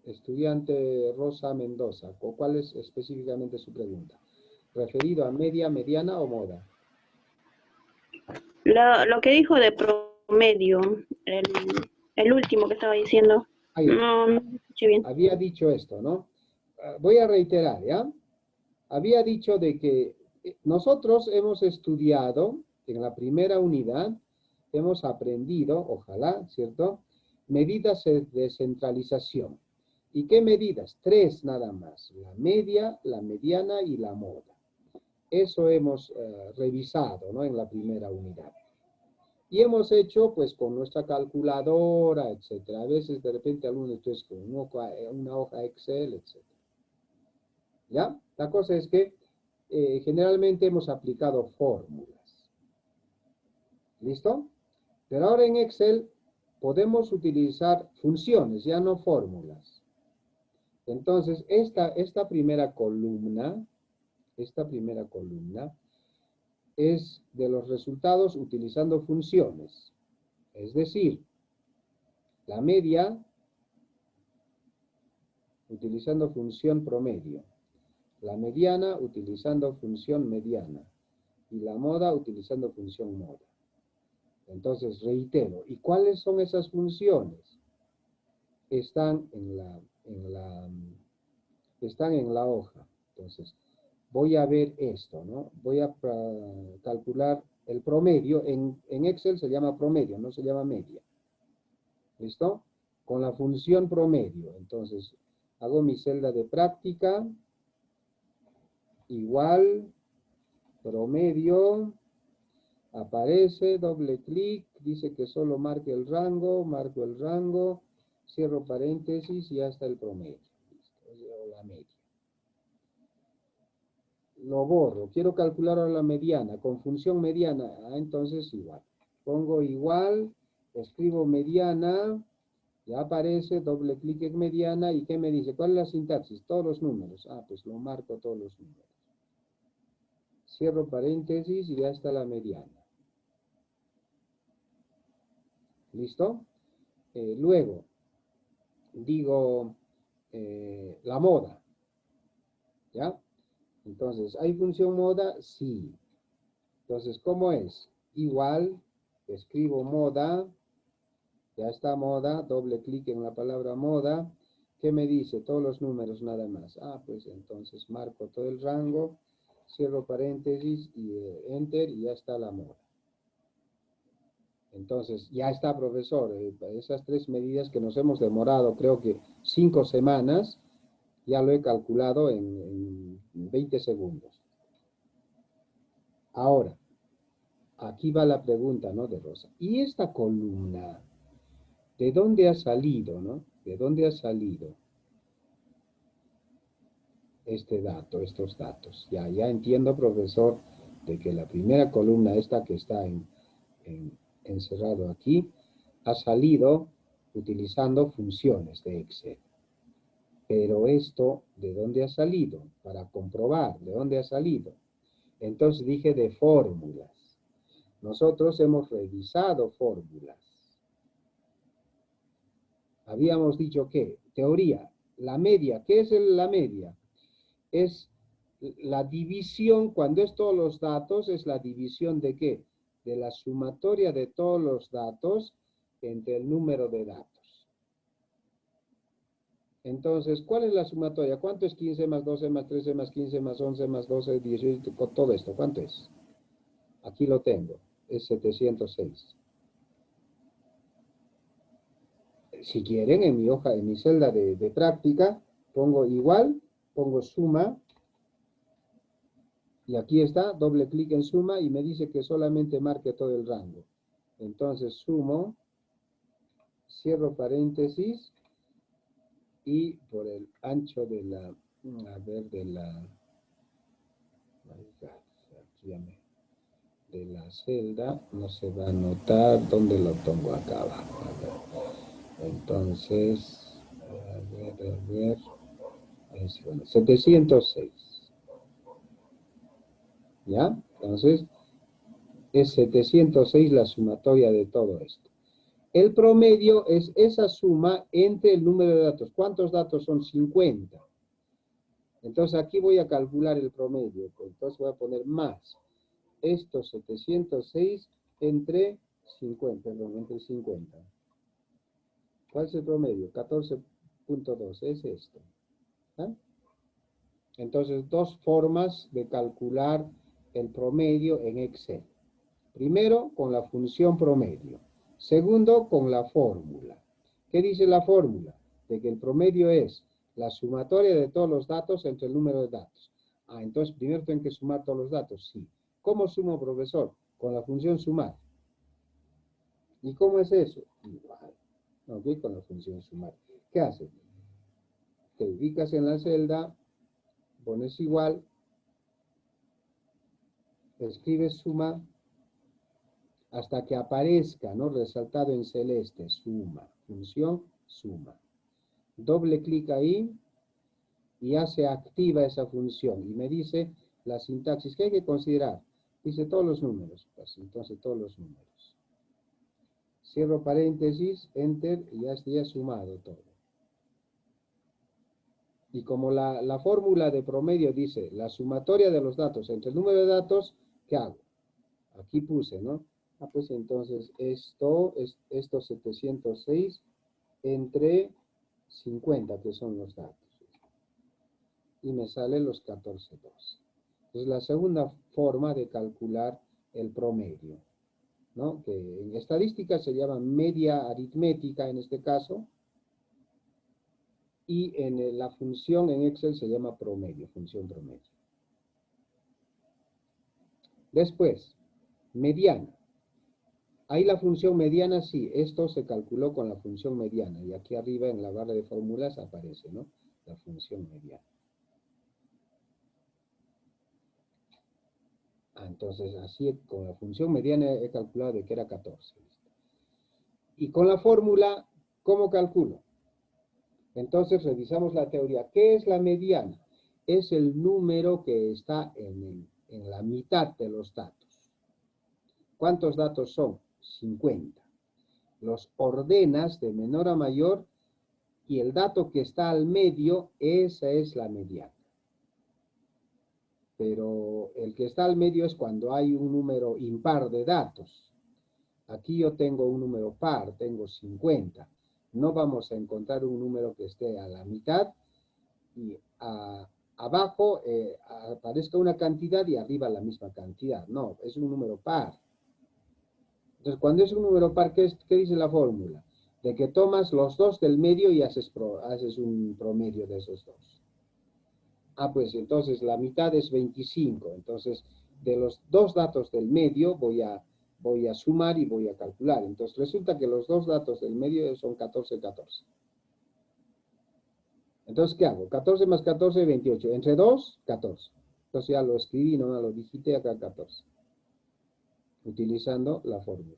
Estudiante Rosa Mendoza, ¿cuál es específicamente su pregunta? ¿Referido a media, mediana o moda? Lo que dijo de promedio, el último que estaba diciendo, no escuché bien. Había dicho esto, ¿no? Voy a reiterar, ¿ya? Había dicho de que nosotros hemos estudiado en la primera unidad, hemos aprendido, ojalá, ¿cierto? Medidas de centralización. ¿Y qué medidas? 3 nada más. La media, la mediana y la moda. Eso hemos revisado, ¿no? En la primera unidad. Y hemos hecho, pues, con nuestra calculadora, etcétera. A veces, de repente, algunos de ustedes con una hoja Excel, etcétera. ¿Ya? La cosa es que generalmente hemos aplicado fórmulas. ¿Listo? Pero ahora en Excel podemos utilizar funciones, ya no fórmulas. Entonces, esta primera columna es de los resultados utilizando funciones. Es decir, la media utilizando función promedio, la mediana utilizando función mediana y la moda utilizando función moda. Entonces, reitero, ¿y cuáles son esas funciones? Están en la hoja. Entonces, voy a ver esto, ¿no? Voy a calcular el promedio. En Excel se llama promedio, no se llama media. ¿Listo? Con la función promedio. Entonces, hago mi celda de práctica. Igual, promedio. Aparece, doble clic. Dice que solo marque el rango. Marco el rango. Cierro paréntesis y hasta el promedio. O la media. Lo borro. Quiero calcular ahora la mediana. Con función mediana. Entonces igual. Pongo igual. Escribo mediana. Ya aparece. Doble clic en mediana. ¿Y qué me dice? ¿Cuál es la sintaxis? Todos los números. Pues lo marco todos los números. Cierro paréntesis y ya está la mediana. ¿Listo? Luego. Digo la moda. ¿Ya? Entonces, ¿hay función moda? Sí. Entonces, ¿cómo es? Igual, escribo moda, ya está moda, doble clic en la palabra moda. ¿Qué me dice? Todos los números nada más. Ah, pues entonces marco todo el rango, cierro paréntesis y enter y ya está la mora. Entonces, ya está, profesor. Esas 3 medidas que nos hemos demorado, creo que 5 semanas, ya lo he calculado en 20 segundos. Ahora, aquí va la pregunta, ¿no? De Rosa. ¿Y esta columna? ¿De dónde ha salido, no? ¿De dónde ha salido este dato, estos datos? Ya entiendo, profesor, de que la primera columna, esta que está encerrado aquí, ha salido utilizando funciones de Excel. Pero esto, ¿de dónde ha salido? Para comprobar, ¿de dónde ha salido? Entonces dije de fórmulas. Nosotros hemos revisado fórmulas. Habíamos dicho que, teoría, la media, ¿qué es la media? Es la división, cuando es todos los datos, es la división de ¿qué? De la sumatoria de todos los datos entre el número de datos. Entonces, ¿cuál es la sumatoria? ¿Cuánto es 15 más 12 más 13 más 15 más 11 más 12, 18, todo esto? ¿Cuánto es? Aquí lo tengo, es 706. Si quieren, en mi hoja, en mi celda de práctica, pongo igual, pongo suma, y aquí está, doble clic en suma, y me dice que solamente marque todo el rango. Entonces sumo, cierro paréntesis, y por el ancho de la, a ver, de la, de la celda, no se va a notar, ¿dónde lo pongo? Acá abajo. Entonces, a ver, bueno, 706. ¿Ya? Entonces, es 706 la sumatoria de todo esto. El promedio es esa suma entre el número de datos. ¿Cuántos datos son? 50. Entonces, aquí voy a calcular el promedio. Entonces, voy a poner más estos 706 entre 50, perdón, entre 50. ¿Cuál es el promedio? 14.2, es esto. ¿Ah? Entonces, 2 formas de calcular el promedio en Excel. Primero, con la función promedio. Segundo, con la fórmula. ¿Qué dice la fórmula? De que el promedio es la sumatoria de todos los datos entre el número de datos. Ah, entonces primero tengo que sumar todos los datos, sí. ¿Cómo sumo, profesor? Con la función sumar. ¿Y cómo es eso? Igual. ¿Ok? Con la función sumar. ¿Qué hace? Te ubicas en la celda, pones igual, escribes suma, hasta que aparezca, ¿no? Resaltado en celeste, suma, función suma. Doble clic ahí y ya se activa esa función. Y me dice la sintaxis que hay que considerar. Dice todos los números. Pues entonces todos los números. Cierro paréntesis, enter y ya está sumado todo. Y como la fórmula de promedio dice la sumatoria de los datos entre el número de datos, ¿qué hago? Aquí puse, ¿no? Ah, pues entonces estos 706 entre 50, que son los datos. Y me salen los 14.2. Entonces la segunda forma de calcular el promedio, ¿no? Que en estadística se llama media aritmética en este caso. Y en la función en Excel se llama promedio, función promedio. Después, mediana. Ahí la función mediana, sí, esto se calculó con la función mediana. Y aquí arriba en la barra de fórmulas aparece, ¿no? La función mediana. Ah, entonces, así con la función mediana he calculado de que era 14. Y con la fórmula, ¿cómo calculo? Entonces, revisamos la teoría. ¿Qué es la mediana? Es el número que está en la mitad de los datos. ¿Cuántos datos son? 50. Los ordenas de menor a mayor y el dato que está al medio, esa es la mediana. Pero el que está al medio es cuando hay un número impar de datos. Aquí yo tengo un número par, tengo 50. No vamos a encontrar un número que esté a la mitad y abajo aparezca una cantidad y arriba la misma cantidad. No, es un número par. Entonces, cuando es un número par, ¿qué dice la fórmula? De que tomas los dos del medio y haces un promedio de esos dos. Pues entonces la mitad es 25. Entonces, de los dos datos del medio voy a sumar y voy a calcular. Entonces, resulta que los dos datos del medio son 14, 14. Entonces, ¿qué hago? 14 más 14, 28. Entre 2, 14. Entonces ya lo escribí, no lo digité acá 14. Utilizando la fórmula.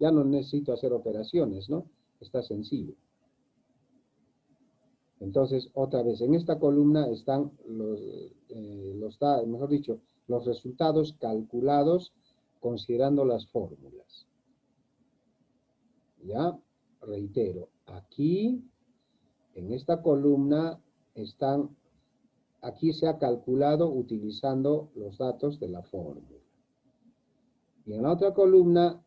Ya no necesito hacer operaciones, ¿no? Está sencillo. Entonces, otra vez, en esta columna están los resultados calculados considerando las fórmulas. Ya, reitero, aquí, en esta columna, aquí se ha calculado utilizando los datos de la fórmula. Y en la otra columna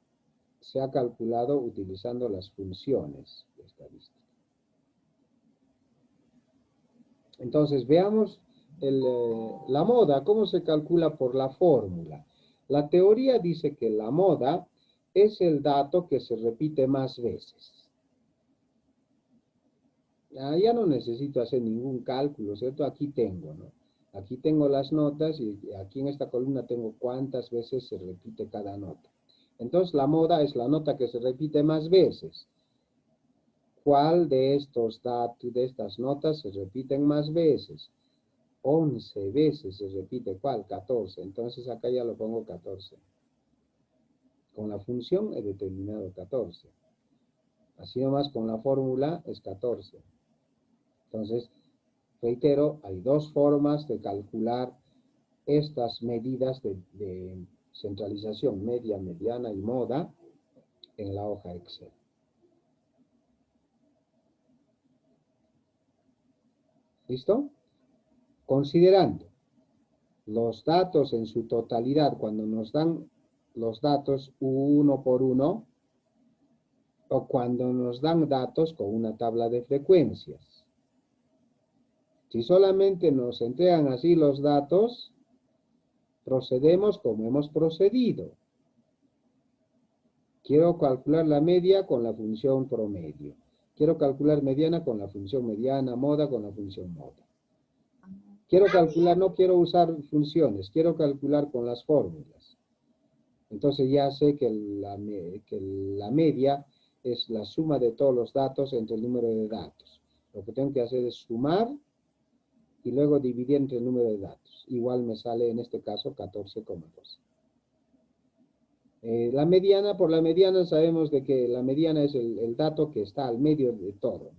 se ha calculado utilizando las funciones de estadística. Entonces, veamos la moda, cómo se calcula por la fórmula. La teoría dice que la moda es el dato que se repite más veces. Ya no necesito hacer ningún cálculo, ¿cierto? Aquí tengo, ¿no? Aquí tengo las notas y aquí en esta columna tengo cuántas veces se repite cada nota. Entonces, la moda es la nota que se repite más veces. ¿Cuál de estas notas se repiten más veces? 11 veces se repite, ¿cuál? 14. Entonces acá ya lo pongo 14. Con la función he determinado 14. Así nomás con la fórmula es 14. Entonces, reitero, hay dos formas de calcular estas medidas de centralización, media, mediana y moda en la hoja Excel. ¿Listo? Considerando los datos en su totalidad, cuando nos dan los datos uno por uno, o cuando nos dan datos con una tabla de frecuencias. Si solamente nos entregan así los datos, procedemos como hemos procedido. Quiero calcular la media con la función promedio. Quiero calcular mediana con la función mediana, moda con la función moda. Quiero calcular, no quiero usar funciones, quiero calcular con las fórmulas. Entonces ya sé que la media es la suma de todos los datos entre el número de datos. Lo que tengo que hacer es sumar y luego dividir entre el número de datos. Igual me sale en este caso 14,2. La mediana, por la mediana sabemos de que la mediana es el dato que está al medio de todo.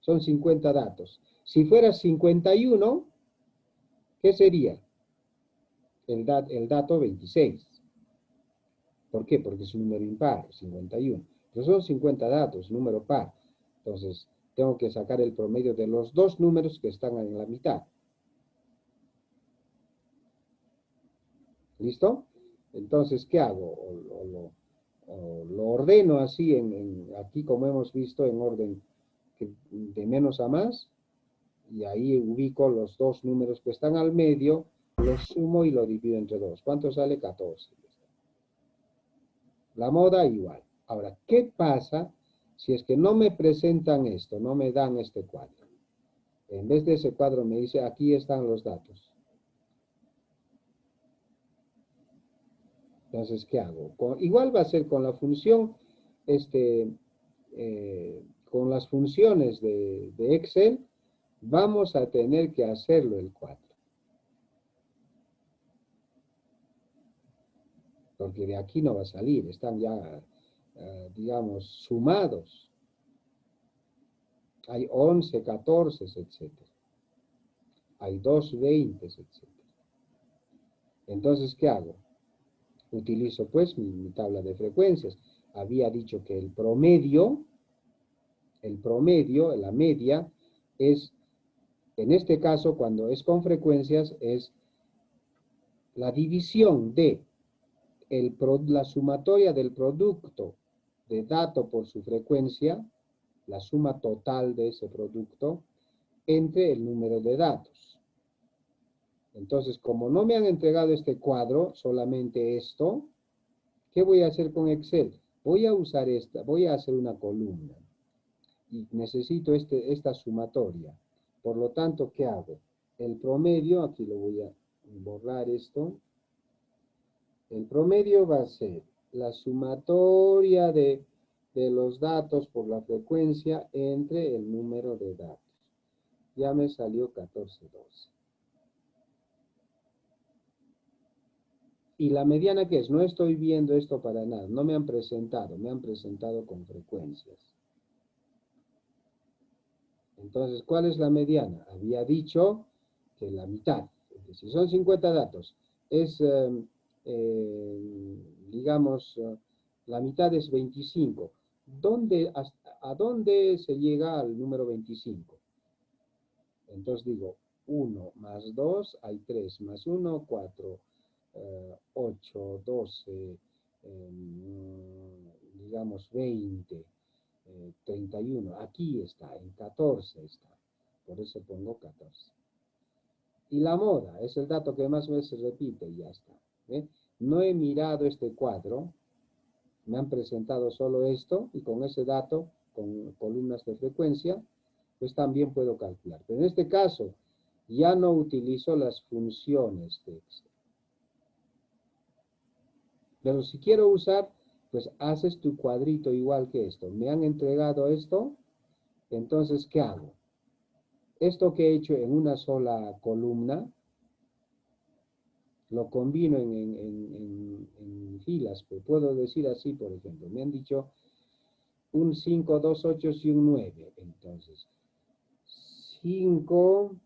Son 50 datos. Si fuera 51, ¿qué sería? El dato 26. ¿Por qué? Porque es un número impar, 51. Pero son 50 datos, número par. Entonces, tengo que sacar el promedio de los dos números que están en la mitad. ¿Listo? Entonces, ¿qué hago? Lo ordeno así, aquí como hemos visto, en orden de menos a más. Y ahí ubico los dos números que están al medio, los sumo y lo divido entre 2. ¿Cuánto sale? 14. La moda igual. Ahora, ¿qué pasa si es que no me presentan esto, no me dan este cuadro? En vez de ese cuadro me dice, aquí están los datos. Entonces, ¿qué hago? Igual va a ser con la función, con las funciones de Excel, vamos a tener que hacerlo el cuadro. Porque de aquí no va a salir, están ya, digamos, sumados. Hay 11, 14, etc. Hay 2 20, etc. Entonces, ¿qué hago? Utilizo pues mi tabla de frecuencias. Había dicho que el promedio, la media, es, en este caso, cuando es con frecuencias, es la división de la sumatoria del producto de dato por su frecuencia la suma total de ese producto entre el número de datos. Entonces, como no me han entregado este cuadro, solamente esto, ¿qué voy a hacer con Excel? Voy a usar voy a hacer una columna y necesito esta sumatoria. Por lo tanto, ¿qué hago? El promedio, aquí lo voy a borrar esto. El promedio va a ser la sumatoria de los datos por la frecuencia entre el número de datos. Ya me salió 1412. ¿Y la mediana qué es? No estoy viendo esto para nada. No me han presentado con frecuencias. Entonces, ¿cuál es la mediana? Había dicho que la mitad. Si son 50 datos, es, digamos, la mitad es 25. ¿A dónde se llega al número 25? Entonces digo, 1 más 2, hay 3 más 1, 4, 8, 12, digamos 20, 31. Aquí está, en 14 está. Por eso pongo 14. Y la moda es el dato que más veces repite y ya está. No he mirado este cuadro, me han presentado solo esto y con ese dato, con columnas de frecuencia, pues también puedo calcular. Pero en este caso, ya no utilizo las funciones de Excel. Pero si quiero usar, pues haces tu cuadrito igual que esto. Me han entregado esto, entonces, ¿qué hago? Esto que he hecho en una sola columna, lo combino en filas. Pues puedo decir así, por ejemplo. Me han dicho un 5, 2, 8 y un 9. Entonces, 5,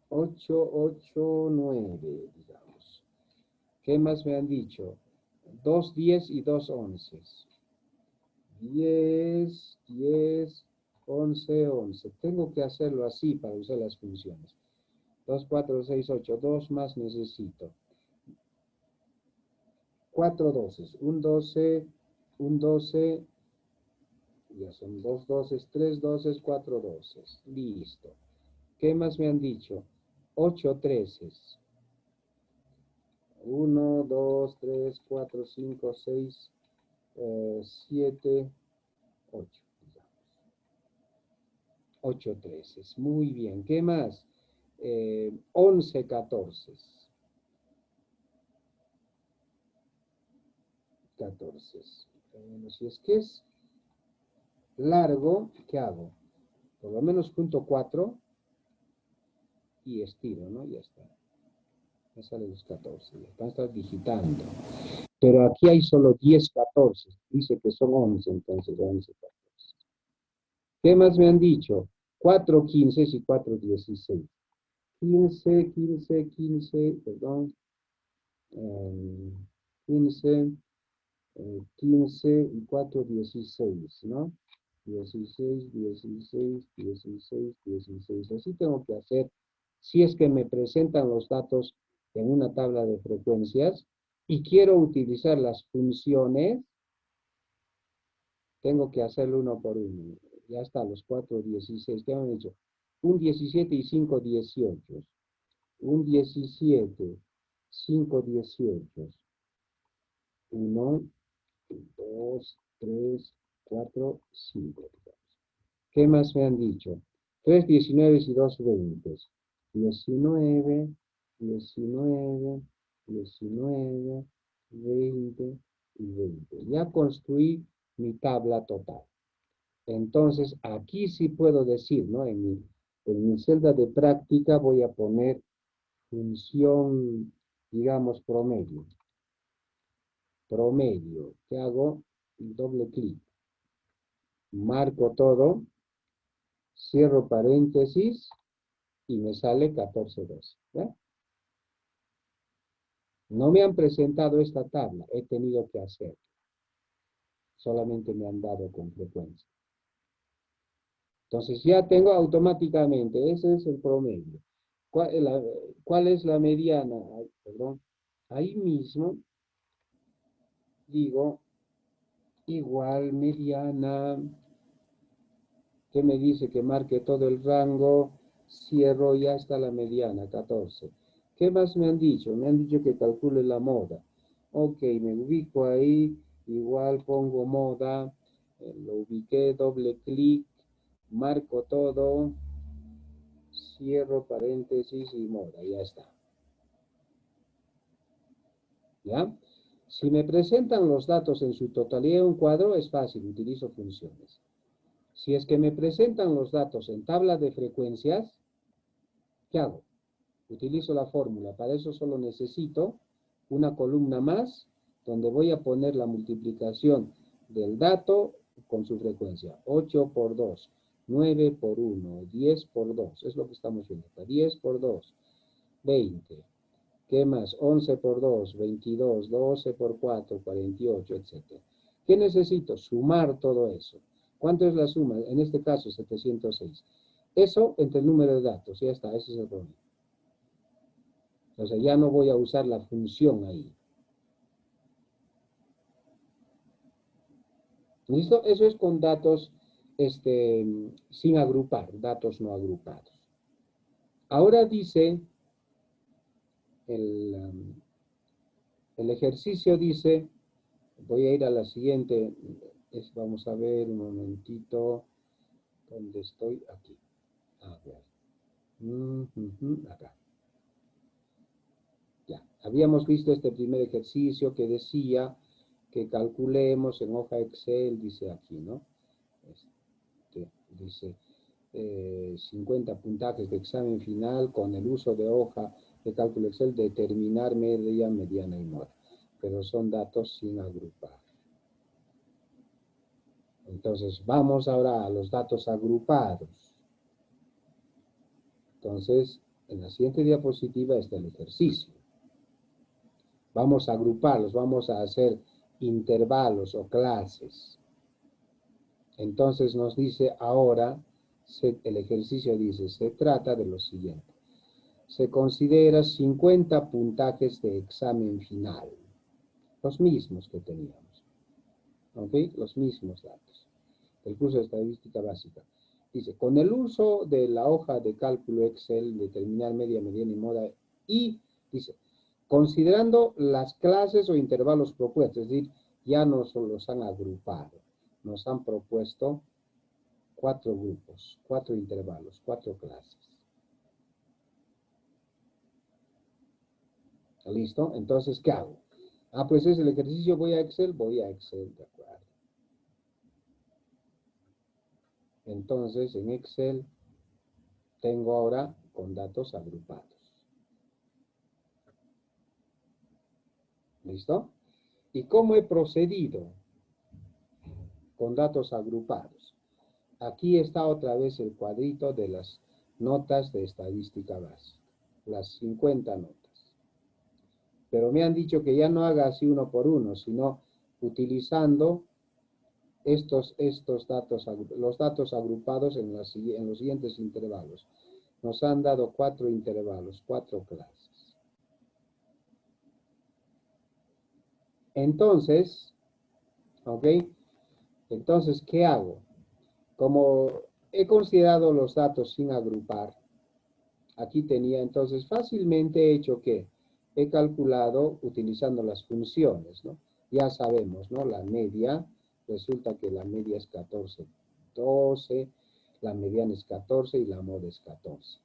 8, 8, 9, digamos. ¿Qué más me han dicho? 2, 10 y 2, 11. 10, 10, 11, 11. Tengo que hacerlo así para usar las funciones. 2, 4, 6, 8. 2 más necesito. 4 doces. Un 12, un 12. Ya son 2 doces, 3 doces, 4 doces. Listo. ¿Qué más me han dicho? 8 treces. 1, 2, 3, 4, 5, 6, 7, 8. 8 treces. Muy bien. ¿Qué más? 11 catorces. 14. Bueno, si es que es largo, ¿qué hago? Por lo menos junto 4 y estiro, ¿no? Ya está. Me salen los 14. Ya van a estar digitando. Pero aquí hay solo 10 14. Dice que son 11, entonces 11 14. ¿Qué más me han dicho? 4 15 y 4 16. 15, 15, 15, perdón. 15, 15 y 4, 16, ¿no? 16, 16, 16, 16. Así tengo que hacer si es que me presentan los datos en una tabla de frecuencias y quiero utilizar las funciones, tengo que hacerlo uno por uno. Ya está, los 4, 16. ¿Qué han hecho? Un 17 y 5, 18. Un 17, 5, 18. 1, 2, 3, 4, 5. ¿Qué más me han dicho? 3 19 y 2 20. 19, 19, 19, 20 y 20. Ya construí mi tabla total. Entonces, aquí sí puedo decir, ¿no? En mi celda de práctica voy a poner función, digamos, promedio. Promedio. ¿Qué hago? Doble clic. Marco todo, cierro paréntesis y me sale 14.12. ¿Ya? No me han presentado esta tabla, he tenido que hacerlo. Solamente me han dado con frecuencia. Entonces ya tengo automáticamente, ese es el promedio. ¿Cuál es la mediana? Perdón. Ahí mismo digo, igual mediana. ¿Qué me dice? Que marque todo el rango. Cierro, ya está la mediana, 14. ¿Qué más me han dicho? Me han dicho que calcule la moda. Ok, me ubico ahí. Igual pongo moda. Lo ubiqué, doble clic. Marco todo. Cierro paréntesis y moda. Ya está. ¿Ya? Si me presentan los datos en su totalidad en un cuadro, es fácil, utilizo funciones. Si es que me presentan los datos en tabla de frecuencias, ¿qué hago? Utilizo la fórmula. Para eso solo necesito una columna más, donde voy a poner la multiplicación del dato con su frecuencia. 8 por 2, 9 por 1, 10 por 2. Es lo que estamos viendo acá. 10 por 2, 20. ¿Qué más? 11 por 2, 22, 12 por 4, 48, etc. ¿Qué necesito? Sumar todo eso. ¿Cuánto es la suma? En este caso, 706. Eso entre el número de datos. Ya está, ese es el problema. O sea, ya no voy a usar la función ahí. ¿Listo? Eso es con datos sin agrupar, datos no agrupados. Ahora dice... El ejercicio dice, voy a ir a la siguiente, vamos a ver un momentito, ¿dónde estoy? Aquí. A ver. Acá. Ya, habíamos visto este primer ejercicio que decía que calculemos en hoja Excel, dice aquí, ¿no? Dice 50 puntajes de examen final con el uso de hoja de cálculo Excel, determinar media, mediana y moda. Pero son datos sin agrupar. Entonces, vamos ahora a los datos agrupados. Entonces, en la siguiente diapositiva está el ejercicio. Vamos a agruparlos, vamos a hacer intervalos o clases. Entonces nos dice ahora, el ejercicio dice, se trata de lo siguiente. Se considera 50 puntajes de examen final. Los mismos que teníamos. ¿Ok? Los mismos datos. El curso de estadística básica. Dice, con el uso de la hoja de cálculo Excel, determinar media, mediana y moda, y dice, considerando las clases o intervalos propuestos, es decir, ya nos los han agrupado, nos han propuesto 4 grupos, 4 intervalos, 4 clases. ¿Listo? Entonces, ¿qué hago? Ah, pues es el ejercicio, voy a Excel, de acuerdo. Entonces, en Excel, tengo ahora con datos agrupados. ¿Listo? ¿Y cómo he procedido con datos agrupados? Aquí está otra vez el cuadrito de las notas de estadística básica. Las 50 notas. Pero me han dicho que ya no haga así uno por uno, sino utilizando estos datos, los datos agrupados en los siguientes intervalos. Nos han dado 4 intervalos, 4 clases. Entonces, ¿ok? Entonces, ¿qué hago? Como he considerado los datos sin agrupar, aquí tenía, entonces fácilmente he hecho ¿qué? He calculado utilizando las funciones, ¿no? Ya sabemos, ¿no? La media, resulta que la media es 14, 12, la mediana es 14 y la moda es 14.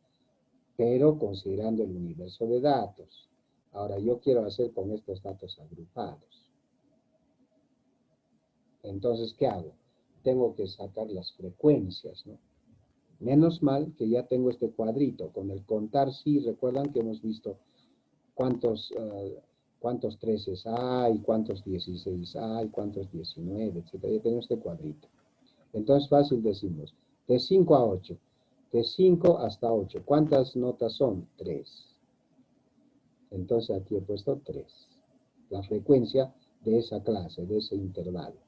Pero considerando el universo de datos. Ahora, yo quiero hacer con estos datos agrupados. Entonces, ¿qué hago? Tengo que sacar las frecuencias, ¿no? Menos mal que ya tengo este cuadrito. Con el contar sí, recuerdan que hemos visto cuántos 13 hay, cuántos 16 hay, cuántos 19, etc. Ya tengo este cuadrito. Entonces, fácil decimos, de 5 a 8. De 5 hasta 8. ¿Cuántas notas son? 3. Entonces, aquí he puesto 3. La frecuencia de esa clase, de ese intervalo.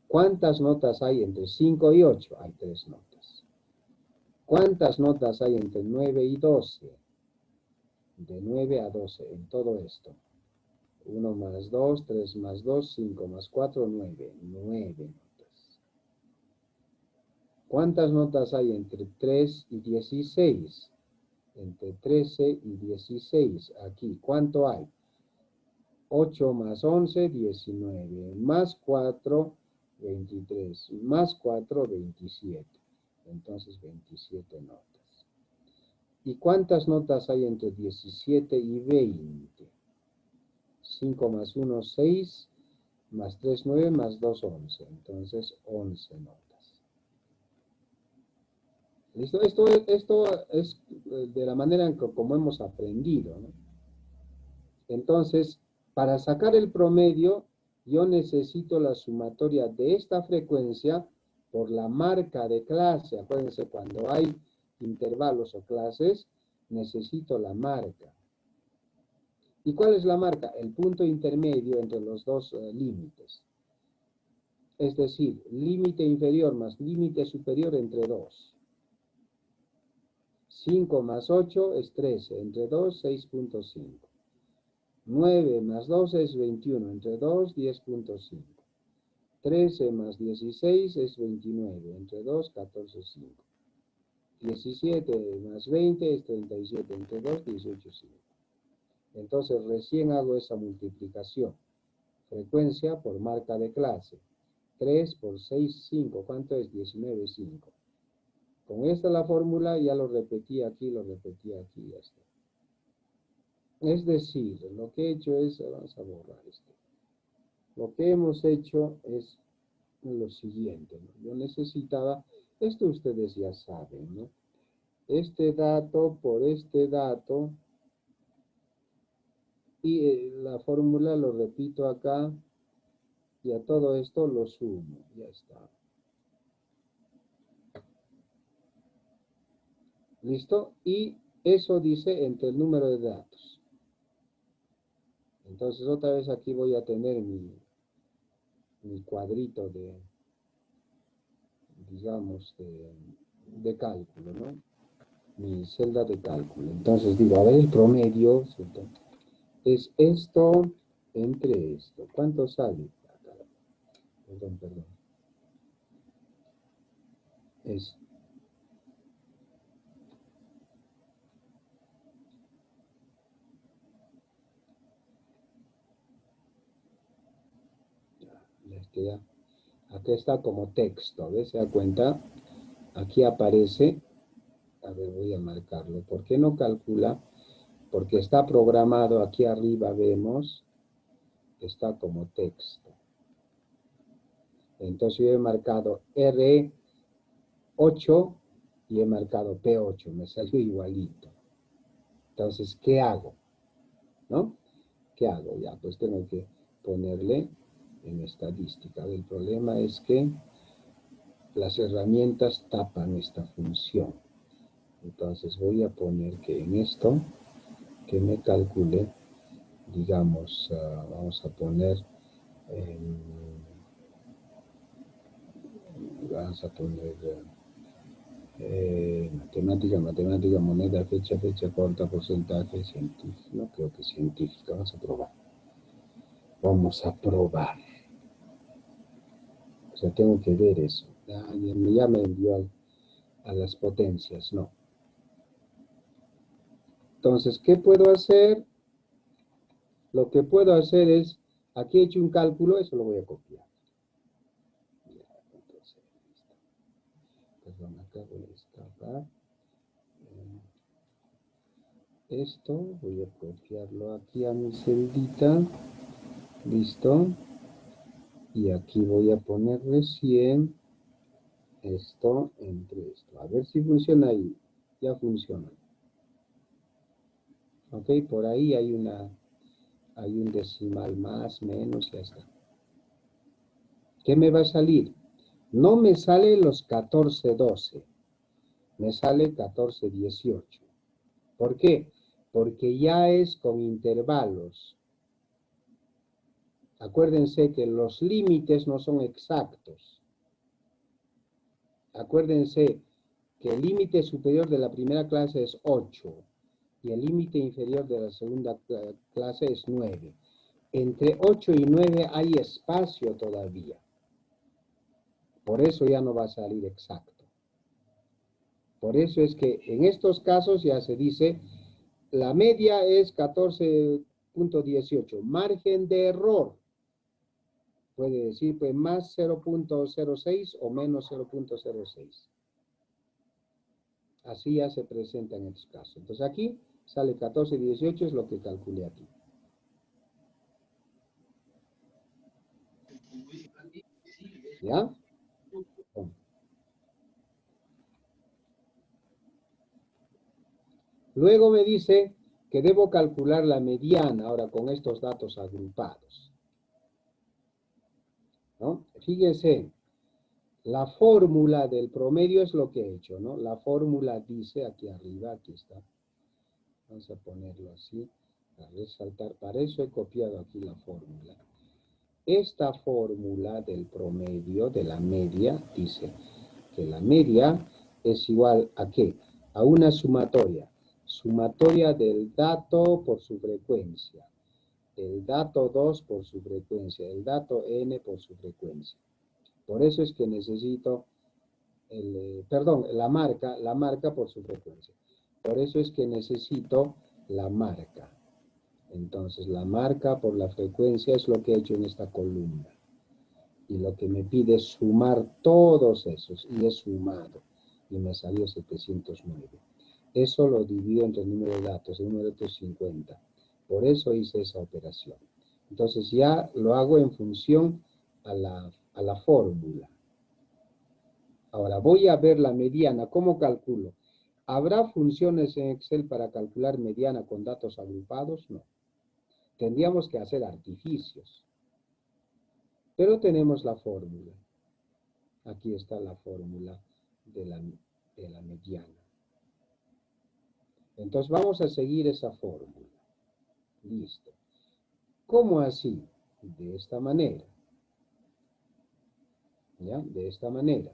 ¿Cuántas notas hay entre 5 y 8? Hay 3 notas. ¿Cuántas notas hay entre 9 y 12? De 9 a 12 en todo esto. 1 más 2, 3 más 2, 5 más 4, 9. 9 notas. ¿Cuántas notas hay entre 3 y 16? Entre 13 y 16. Aquí, ¿cuánto hay? 8 más 11, 19. Más 4, 23. Más 4, 27. Entonces, 27 notas. ¿Y cuántas notas hay entre 17 y 20? 5 más 1, 6. Más 3, 9. Más 2, 11. Entonces, 11 notas. ¿Listo? Esto es de la manera en que como hemos aprendido, ¿no? Entonces, para sacar el promedio, yo necesito la sumatoria de esta frecuencia por la marca de clase. Acuérdense, cuando hay intervalos o clases, necesito la marca. ¿Y cuál es la marca? El punto intermedio entre los dos límites. Es decir, límite inferior más límite superior entre 2. 5 más 8 es 13, entre 2, 6.5. 9 más 12 es 21, entre 2, 10.5. 13 más 16 es 29, entre 2, 14.5. 17 más 20 es 37, entre 2, 18.5. Entonces recién hago esa multiplicación. Frecuencia por marca de clase. 3 por 6, 5. ¿Cuánto es? 19,5. Con esta la fórmula ya lo repetí aquí, ya está. Es decir, lo que he hecho es, vamos a borrar esto. Lo que hemos hecho es lo siguiente, ¿no? Yo necesitaba, esto ustedes ya saben, ¿no? Este dato por este dato, y la fórmula lo repito acá, y a todo esto lo sumo, ya está. ¿Listo? Y eso dice entre el número de datos. Entonces otra vez aquí voy a tener mi cuadrito de, digamos, de cálculo, ¿no? Mi celda de cálculo. Entonces digo, a ver, el promedio, ¿cierto? Es esto entre esto. ¿Cuánto sale? Perdón. Es acá está como texto, ¿ves? ¿Se da cuenta? Aquí aparece, a ver, voy a marcarlo. ¿Por qué no calcula? Porque está programado, aquí arriba vemos, está como texto. Entonces yo he marcado R8 y he marcado P8, me salió igualito. Entonces, ¿qué hago? ¿No? ¿Qué hago? Ya, pues tengo que ponerle en estadística. El problema es que las herramientas tapan esta función. Entonces voy a poner que en esto, que me calcule, digamos, vamos a poner, matemática, moneda, fecha corta, porcentaje, científico. No creo que científica, vamos a probar. Vamos a probar. O sea, tengo que ver eso. Ya me envió a las potencias, no. Entonces, ¿qué puedo hacer? Lo que puedo hacer es, aquí he hecho un cálculo, eso lo voy a copiar. Entonces, perdón, acá voy a escapar. Esto, voy a copiarlo aquí a mi celdita. Listo. Y aquí voy a poner recién esto entre esto. A ver si funciona ahí. Ya funciona. Ok, por ahí hay un decimal más, menos, ya está. ¿Qué me va a salir? No me sale los 14,12. Me sale 14,18. ¿Por qué? Porque ya es con intervalos. Acuérdense que los límites no son exactos. Acuérdense que el límite superior de la primera clase es 8 y el límite inferior de la segunda clase es 9. Entre 8 y 9 hay espacio todavía. Por eso ya no va a salir exacto. Por eso es que en estos casos ya se dice, la media es 14.18. Margen de error. Puede decir pues más 0.06 o menos 0.06. Así ya se presenta en estos casos. Entonces aquí sale 14.18, es lo que calculé aquí. ¿Ya? Bueno. Luego me dice que debo calcular la mediana ahora con estos datos agrupados, ¿no? Fíjense, la fórmula del promedio es lo que he hecho, ¿no? La fórmula dice aquí arriba, aquí está. Vamos a ponerlo así, a resaltar. Para eso he copiado aquí la fórmula. Esta fórmula del promedio, de la media, dice que la media es igual a ¿qué? A una sumatoria. Sumatoria del dato por su frecuencia. El dato 2 por su frecuencia. El dato n por su frecuencia. Por eso es que necesito, la marca por su frecuencia. Por eso es que necesito la marca. Entonces, la marca por la frecuencia es lo que he hecho en esta columna. Y lo que me pide es sumar todos esos. Y he sumado. Y me salió 709. Eso lo divido entre el número de datos. El número de datos es 50. Por eso hice esa operación. Entonces, ya lo hago en función a la fórmula. Ahora, voy a ver la mediana. ¿Cómo calculo? ¿Habrá funciones en Excel para calcular mediana con datos agrupados? No. Tendríamos que hacer artificios. Pero tenemos la fórmula. Aquí está la fórmula de la mediana. Entonces vamos a seguir esa fórmula. Listo. ¿Cómo así? De esta manera. ¿Ya? De esta manera.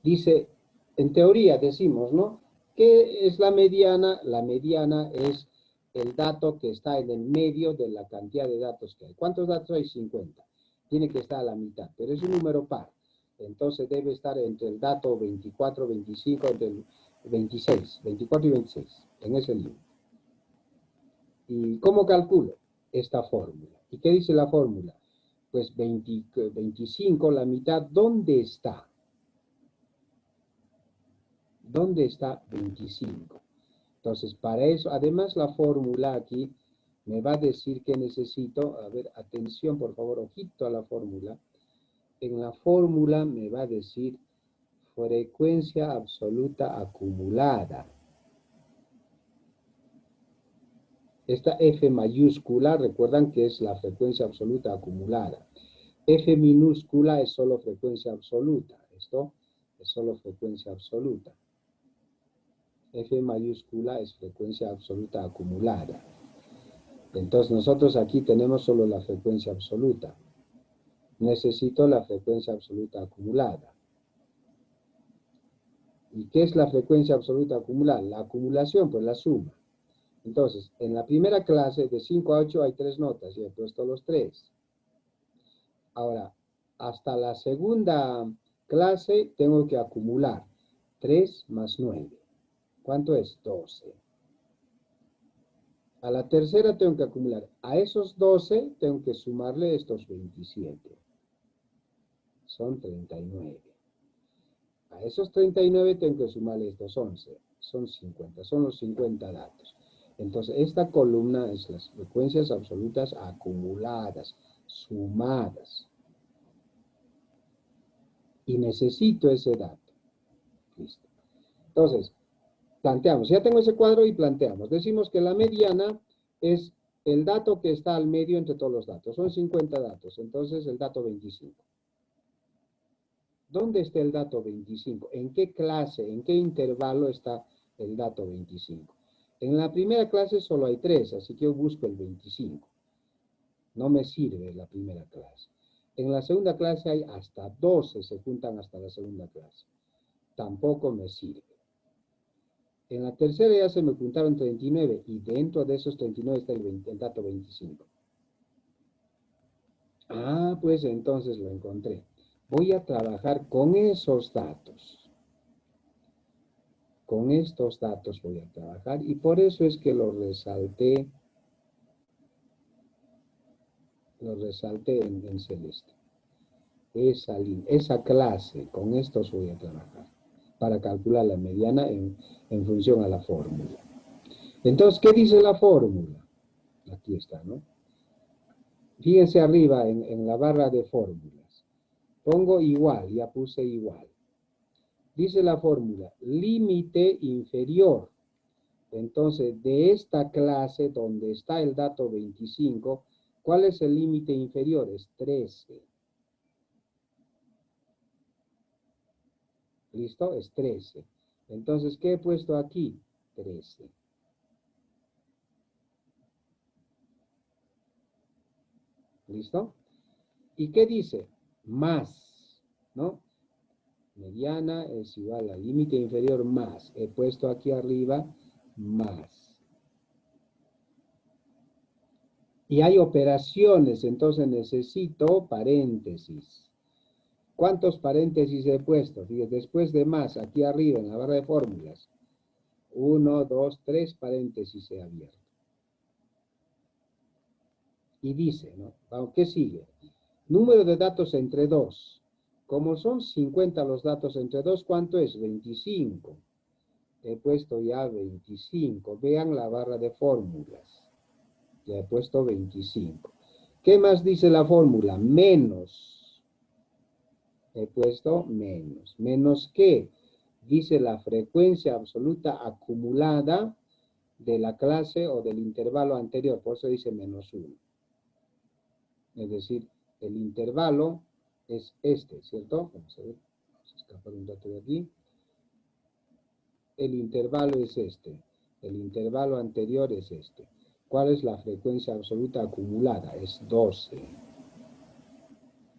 Dice, en teoría decimos, ¿no? ¿Qué es la mediana? La mediana es el dato que está en el medio de la cantidad de datos que hay. ¿Cuántos datos hay? 50. Tiene que estar a la mitad, pero es un número par. Entonces debe estar entre el dato 24, 25, entre el 26, 24 y 26, en ese límite. ¿Y cómo calculo? Esta fórmula. ¿Y qué dice la fórmula? Pues 25, la mitad, ¿dónde está? ¿Dónde está 25? Entonces, para eso, además la fórmula aquí me va a decir que necesito, a ver, atención, por favor, ojito a la fórmula. En la fórmula me va a decir frecuencia absoluta acumulada. Esta F mayúscula, recuerdan que es la frecuencia absoluta acumulada. F minúscula es solo frecuencia absoluta. Esto es solo frecuencia absoluta. F mayúscula es frecuencia absoluta acumulada. Entonces nosotros aquí tenemos solo la frecuencia absoluta. Necesito la frecuencia absoluta acumulada. ¿Y qué es la frecuencia absoluta acumulada? La acumulación, pues la suma. Entonces, en la primera clase, de 5 a 8, hay 3 notas, y he puesto los 3. Ahora, hasta la segunda clase, tengo que acumular 3 más 9. ¿Cuánto es? 12. A la tercera tengo que acumular. A esos 12, tengo que sumarle estos 27. Son 39. A esos 39 tengo que sumarle estos 11. Son 50. Son los 50 datos. Entonces, esta columna es las frecuencias absolutas acumuladas, sumadas. Y necesito ese dato. Listo. Entonces, planteamos. Ya tengo ese cuadro y planteamos. Decimos que la mediana es el dato que está al medio entre todos los datos. Son 50 datos. Entonces, el dato 25. ¿Dónde está el dato 25? ¿En qué clase, en qué intervalo está el dato 25? En la primera clase solo hay 3, así que yo busco el 25. No me sirve la primera clase. En la segunda clase hay hasta 12, se juntan hasta la segunda clase. Tampoco me sirve. En la tercera ya se me juntaron 39 y dentro de esos 39 está el dato 25. Ah, pues entonces lo encontré. Voy a trabajar con esos datos. Con estos datos voy a trabajar y por eso es que lo resalté en celeste. Esa clase, con estos voy a trabajar para calcular la mediana en función a la fórmula. Entonces, ¿qué dice la fórmula? Aquí está, ¿no? Fíjense arriba en la barra de fórmulas. Pongo igual, ya puse igual. Dice la fórmula, límite inferior. Entonces, de esta clase donde está el dato 25, ¿cuál es el límite inferior? Es 13. ¿Listo? Es 13. Entonces, ¿qué he puesto aquí? 13. ¿Listo? ¿Y qué dice? Más, ¿no? Mediana es igual al límite inferior más. He puesto aquí arriba más. Y hay operaciones, entonces necesito paréntesis. ¿Cuántos paréntesis he puesto? Fíjate, después de más, aquí arriba en la barra de fórmulas. 1, 2, 3 paréntesis he abierto. Y dice, ¿no? ¿Qué sigue? Número de datos entre 2. Como son 50 los datos entre 2, ¿cuánto es? 25. He puesto ya 25. Vean la barra de fórmulas. Ya he puesto 25. ¿Qué más dice la fórmula? Menos. He puesto menos. ¿Menos qué? Dice la frecuencia absoluta acumulada de la clase o del intervalo anterior. Por eso dice menos 1. Es decir, el intervalo es este, ¿cierto? Vamos a ver. Vamos a escapar un dato de aquí. El intervalo es este. El intervalo anterior es este. ¿Cuál es la frecuencia absoluta acumulada? Es 12.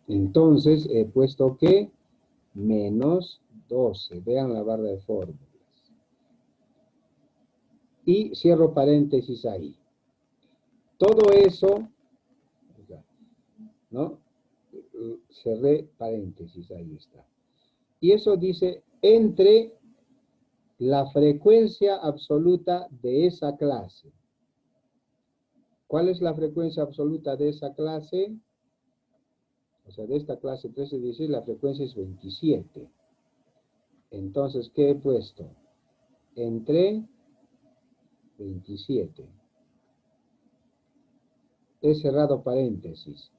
Entonces, he puesto que menos 12. Vean la barra de fórmulas. Y cierro paréntesis ahí. Todo eso, ¿no? Cerré paréntesis, ahí está. Y eso dice entre la frecuencia absoluta de esa clase. ¿Cuál es la frecuencia absoluta de esa clase? O sea, de esta clase 13-16, la frecuencia es 27. Entonces, ¿qué he puesto? Entre 27. He cerrado paréntesis.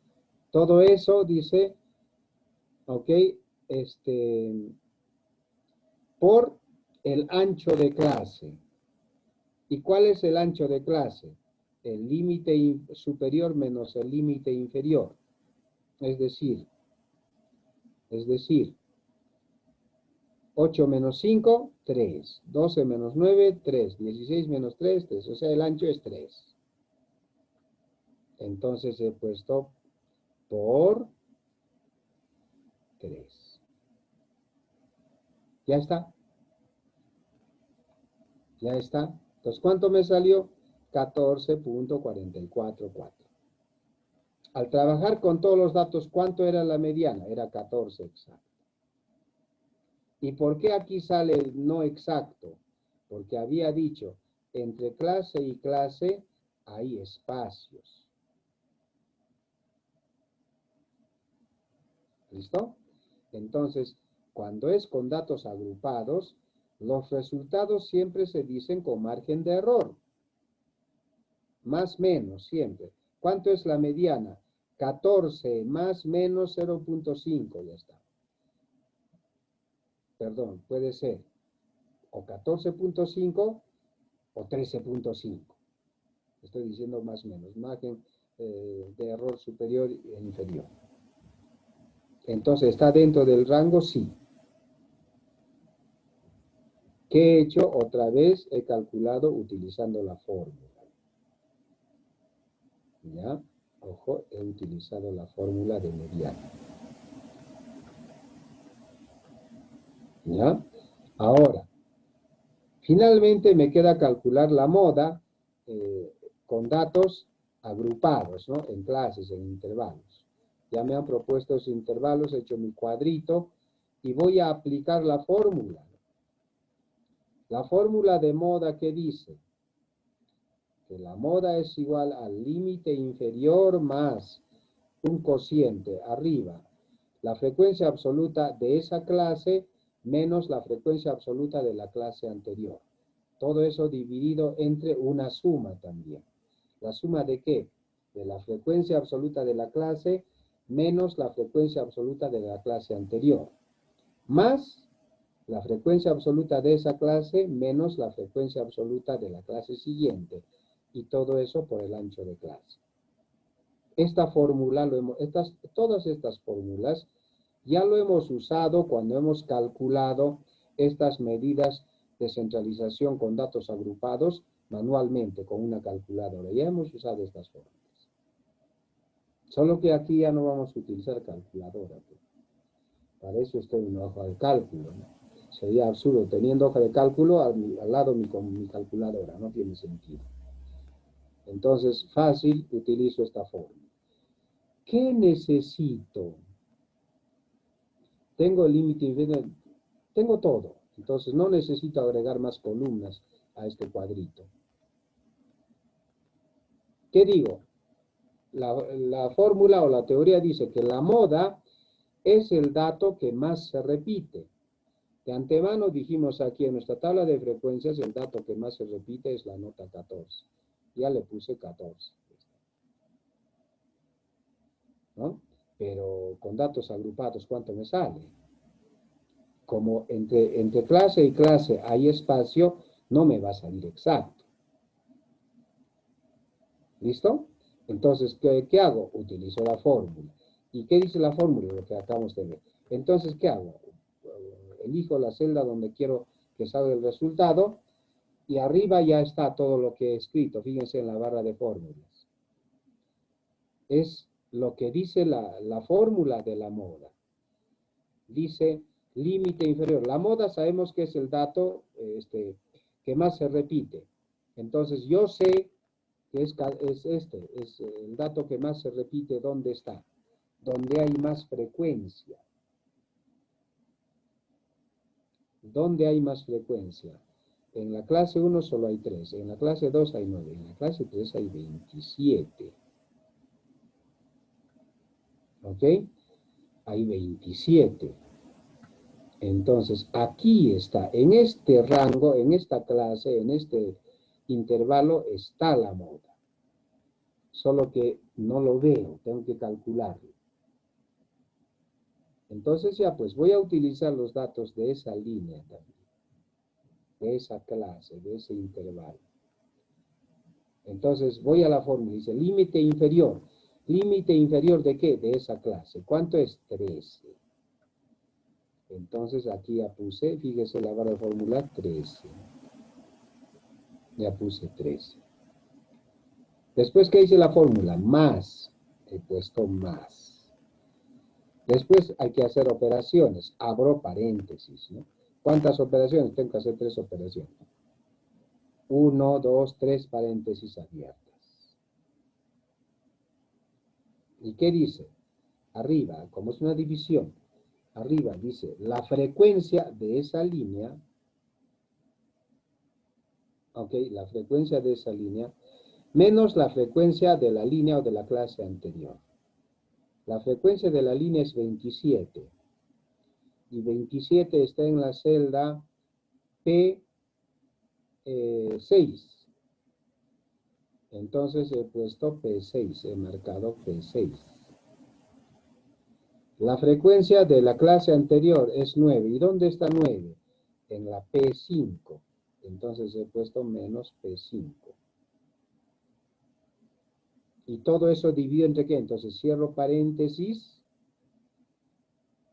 Todo eso dice, ok, por el ancho de clase. ¿Y cuál es el ancho de clase? El límite superior menos el límite inferior. Es decir, 8 menos 5, 3. 12 menos 9, 3. 16 menos 3, 3. O sea, el ancho es 3. Entonces he puesto por 3. Ya está. Ya está. Entonces, ¿cuánto me salió? 14.444. Al trabajar con todos los datos, ¿cuánto era la mediana? Era 14 exacto. ¿Y por qué aquí sale el no exacto? Porque había dicho, entre clase y clase hay espacios. ¿Listo? Entonces, cuando es con datos agrupados, los resultados siempre se dicen con margen de error. Más menos, siempre. ¿Cuánto es la mediana? 14 más menos 0.5, ya está. Perdón, puede ser o 14.5 o 13.5. Estoy diciendo más o menos, margen de error superior e inferior. Entonces, ¿está dentro del rango? Sí. ¿Qué he hecho? Otra vez he calculado utilizando la fórmula. ¿Ya? Ojo, he utilizado la fórmula de mediana. ¿Ya? Ahora, finalmente me queda calcular la moda con datos agrupados, ¿no? En clases, en intervalos. Ya me han propuesto esos intervalos, he hecho mi cuadrito y voy a aplicar la fórmula. La fórmula de moda que dice que la moda es igual al límite inferior más un cociente arriba, la frecuencia absoluta de esa clase menos la frecuencia absoluta de la clase anterior. Todo eso dividido entre una suma también. ¿La suma de qué? De la frecuencia absoluta de la clase menos la frecuencia absoluta de la clase anterior, más la frecuencia absoluta de esa clase menos la frecuencia absoluta de la clase siguiente, y todo eso por el ancho de clase. Esta fórmula, todas estas fórmulas ya lo hemos usado cuando hemos calculado estas medidas de centralización con datos agrupados manualmente con una calculadora. Ya hemos usado estas fórmulas. Solo que aquí ya no vamos a utilizar calculadora. Para eso estoy en una hoja de cálculo, ¿no? Sería absurdo teniendo hoja de cálculo al lado con mi calculadora. No tiene sentido. Entonces, fácil, utilizo esta fórmula. ¿Qué necesito? Tengo el límite, tengo todo. Entonces, no necesito agregar más columnas a este cuadrito. ¿Qué digo? La fórmula o la teoría dice que la moda es el dato que más se repite. De antemano dijimos aquí en nuestra tabla de frecuencias, el dato que más se repite es la nota 14. Ya le puse 14. ¿No? Pero con datos agrupados, ¿cuánto me sale? Como entre clase y clase hay espacio, no me va a salir exacto. ¿Listo? Entonces, ¿qué hago? Utilizo la fórmula. ¿Y qué dice la fórmula? Lo que acabamos de ver. Entonces, ¿qué hago? Elijo la celda donde quiero que salga el resultado y arriba ya está todo lo que he escrito. Fíjense en la barra de fórmulas. Es lo que dice la fórmula de la moda. Dice límite inferior. La moda sabemos que es el dato que más se repite. Entonces, yo sé que es el dato que más se repite. ¿Dónde está? Donde hay más frecuencia. ¿Dónde hay más frecuencia? En la clase 1 solo hay 3, en la clase 2 hay 9, en la clase 3 hay 27. ¿Ok? Hay 27. Entonces, aquí está, en este rango, en esta clase, en este intervalo, está la moda. Solo que no lo veo, tengo que calcularlo. Entonces ya, pues voy a utilizar los datos de esa línea también, de esa clase, de ese intervalo. Entonces voy a la fórmula, dice límite inferior. ¿Límite inferior de qué? De esa clase. ¿Cuánto es? 13. Entonces aquí ya puse, fíjese la barra de fórmula, 13. Ya puse 13. Después, ¿qué dice la fórmula? Más. He puesto más. Después hay que hacer operaciones. Abro paréntesis, ¿no? ¿Cuántas operaciones? Tengo que hacer 3 operaciones. 1, 2, 3 paréntesis abiertas. ¿Y qué dice? Arriba, como es una división, arriba dice la frecuencia de esa línea. Ok, la frecuencia de esa línea menos la frecuencia de la línea o de la clase anterior. La frecuencia de la línea es 27. Y 27 está en la celda P6. Entonces he puesto P6, he marcado P6. La frecuencia de la clase anterior es 9. ¿Y dónde está 9? En la P5. Entonces he puesto menos P5. Y todo eso dividido entre qué? Entonces cierro paréntesis.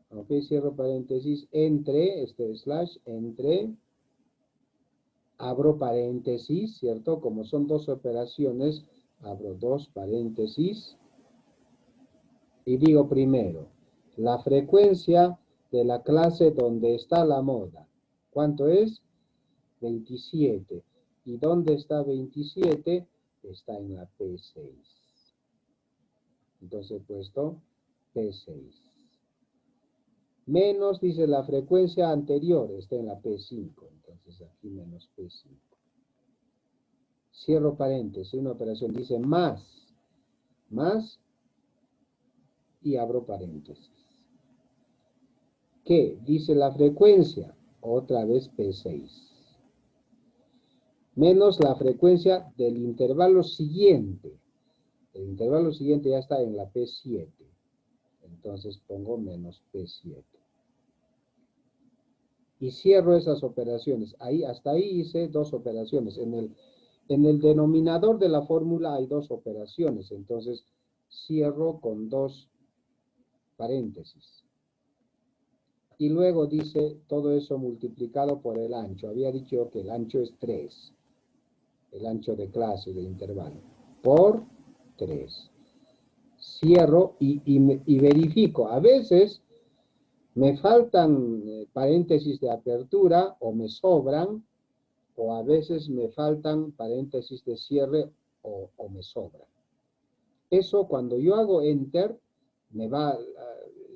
Ok, cierro paréntesis entre, slash, entre, abro paréntesis, ¿cierto? Como son 2 operaciones, abro 2 paréntesis. Y digo primero, la frecuencia de la clase donde está la moda. ¿Cuánto es? 27. ¿Y dónde está 27? Está en la P6. Entonces he puesto P6. Menos, dice, la frecuencia anterior, está en la P5, entonces aquí menos P5. Cierro paréntesis, una operación dice más, y abro paréntesis. ¿Qué? Dice la frecuencia, otra vez P6. Menos la frecuencia del intervalo siguiente. El intervalo siguiente ya está en la P7. Entonces pongo menos P7. Y cierro esas operaciones. Ahí, hasta ahí hice dos operaciones. En el denominador de la fórmula hay dos operaciones. Entonces cierro con dos paréntesis. Y luego dice todo eso multiplicado por el ancho. Había dicho que el ancho es 3. El ancho de clase, de intervalo. Por 3. Cierro y verifico. A veces me faltan paréntesis de apertura o me sobran, o a veces me faltan paréntesis de cierre o me sobran. Eso cuando yo hago enter, me va,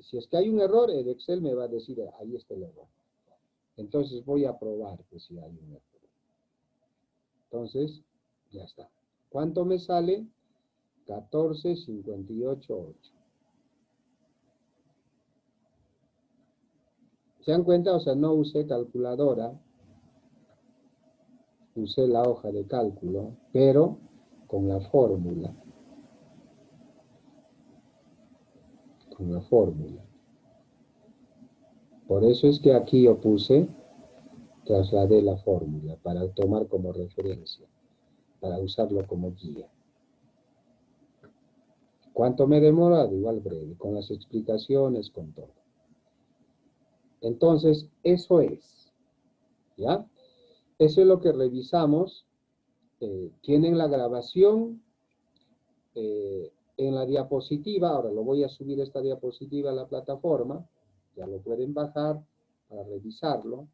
si es que hay un error, el Excel me va a decir, ahí está el error. Entonces voy a probar que si hay un error. Entonces, ya está. ¿Cuánto me sale? 14,58,8. ¿Se dan cuenta? O sea, no usé calculadora, usé la hoja de cálculo, pero con la fórmula. Con la fórmula. Por eso es que aquí yo trasladé la fórmula para tomar como referencia, para usarlo como guía. ¿Cuánto me he demorado? Igual breve, con las explicaciones, con todo. Entonces, eso es, ¿ya? Eso es lo que revisamos. Tienen la grabación en la diapositiva. Ahora lo voy a subir esta diapositiva a la plataforma. Ya lo pueden bajar para revisarlo.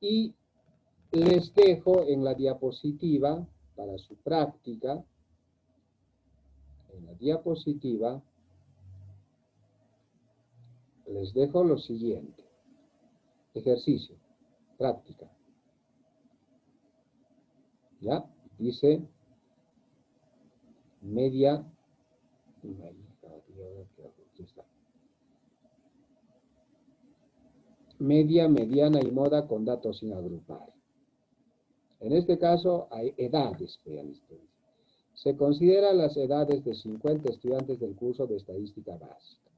Y les dejo en la diapositiva, para su práctica, en la diapositiva, les dejo lo siguiente. Ejercicio, práctica. ¿Ya? Dice media, media, mediana y moda con datos sin agrupar. En este caso hay edades, vean ustedes. Se consideran las edades de 50 estudiantes del curso de estadística básica.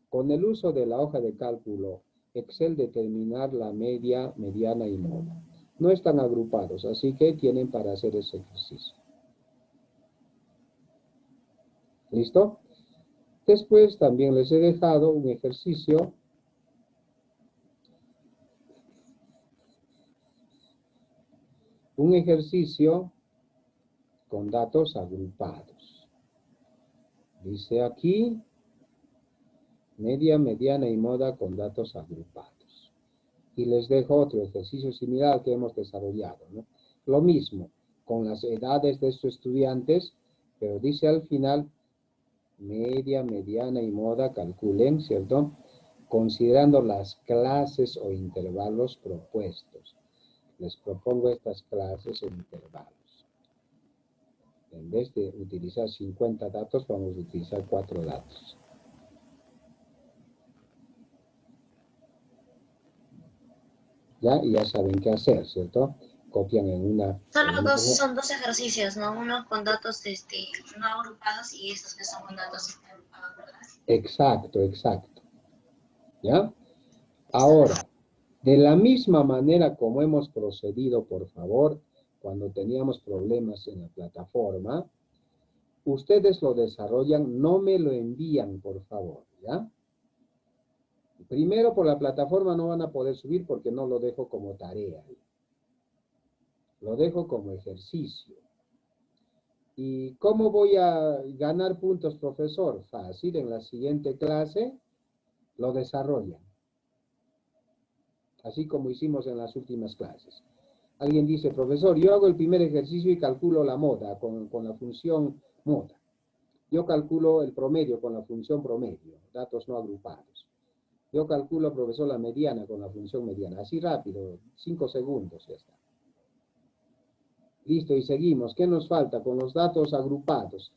Con el uso de la hoja de cálculo, Excel determinar la media, mediana y moda. No están agrupados, así que tienen para hacer ese ejercicio. ¿Listo? Después también les he dejado un ejercicio con datos agrupados. Dice aquí, media, mediana y moda con datos agrupados. Y les dejo otro ejercicio similar al que hemos desarrollado, ¿no? Lo mismo, con las edades de estos estudiantes, pero dice al final, media, mediana y moda, calculen, ¿cierto? Considerando las clases o intervalos propuestos. Les propongo estas clases o intervalos. En vez de utilizar 50 datos, vamos a utilizar 4 datos. ¿Ya? Y ya saben qué hacer, ¿cierto? Copian en una... Son dos ejercicios, ¿no? Uno con datos no agrupados y estos que son con datos agrupados, ¿verdad? Exacto, exacto. ¿Ya? Ahora, de la misma manera como hemos procedido, por favor, cuando teníamos problemas en la plataforma, ustedes lo desarrollan, no me lo envían, por favor, ¿ya? Primero, por la plataforma no van a poder subir porque no lo dejo como tarea. Lo dejo como ejercicio. ¿Y cómo voy a ganar puntos, profesor? Fácil, en la siguiente clase lo desarrollan. Así como hicimos en las últimas clases. Alguien dice, profesor, yo hago el primer ejercicio y calculo la moda con la función moda. Yo calculo el promedio con la función promedio, datos no agrupados. Yo calculo, profesor, la mediana con la función mediana. Así rápido, 5 segundos, ya está. Listo, y seguimos. ¿Qué nos falta con los datos agrupados?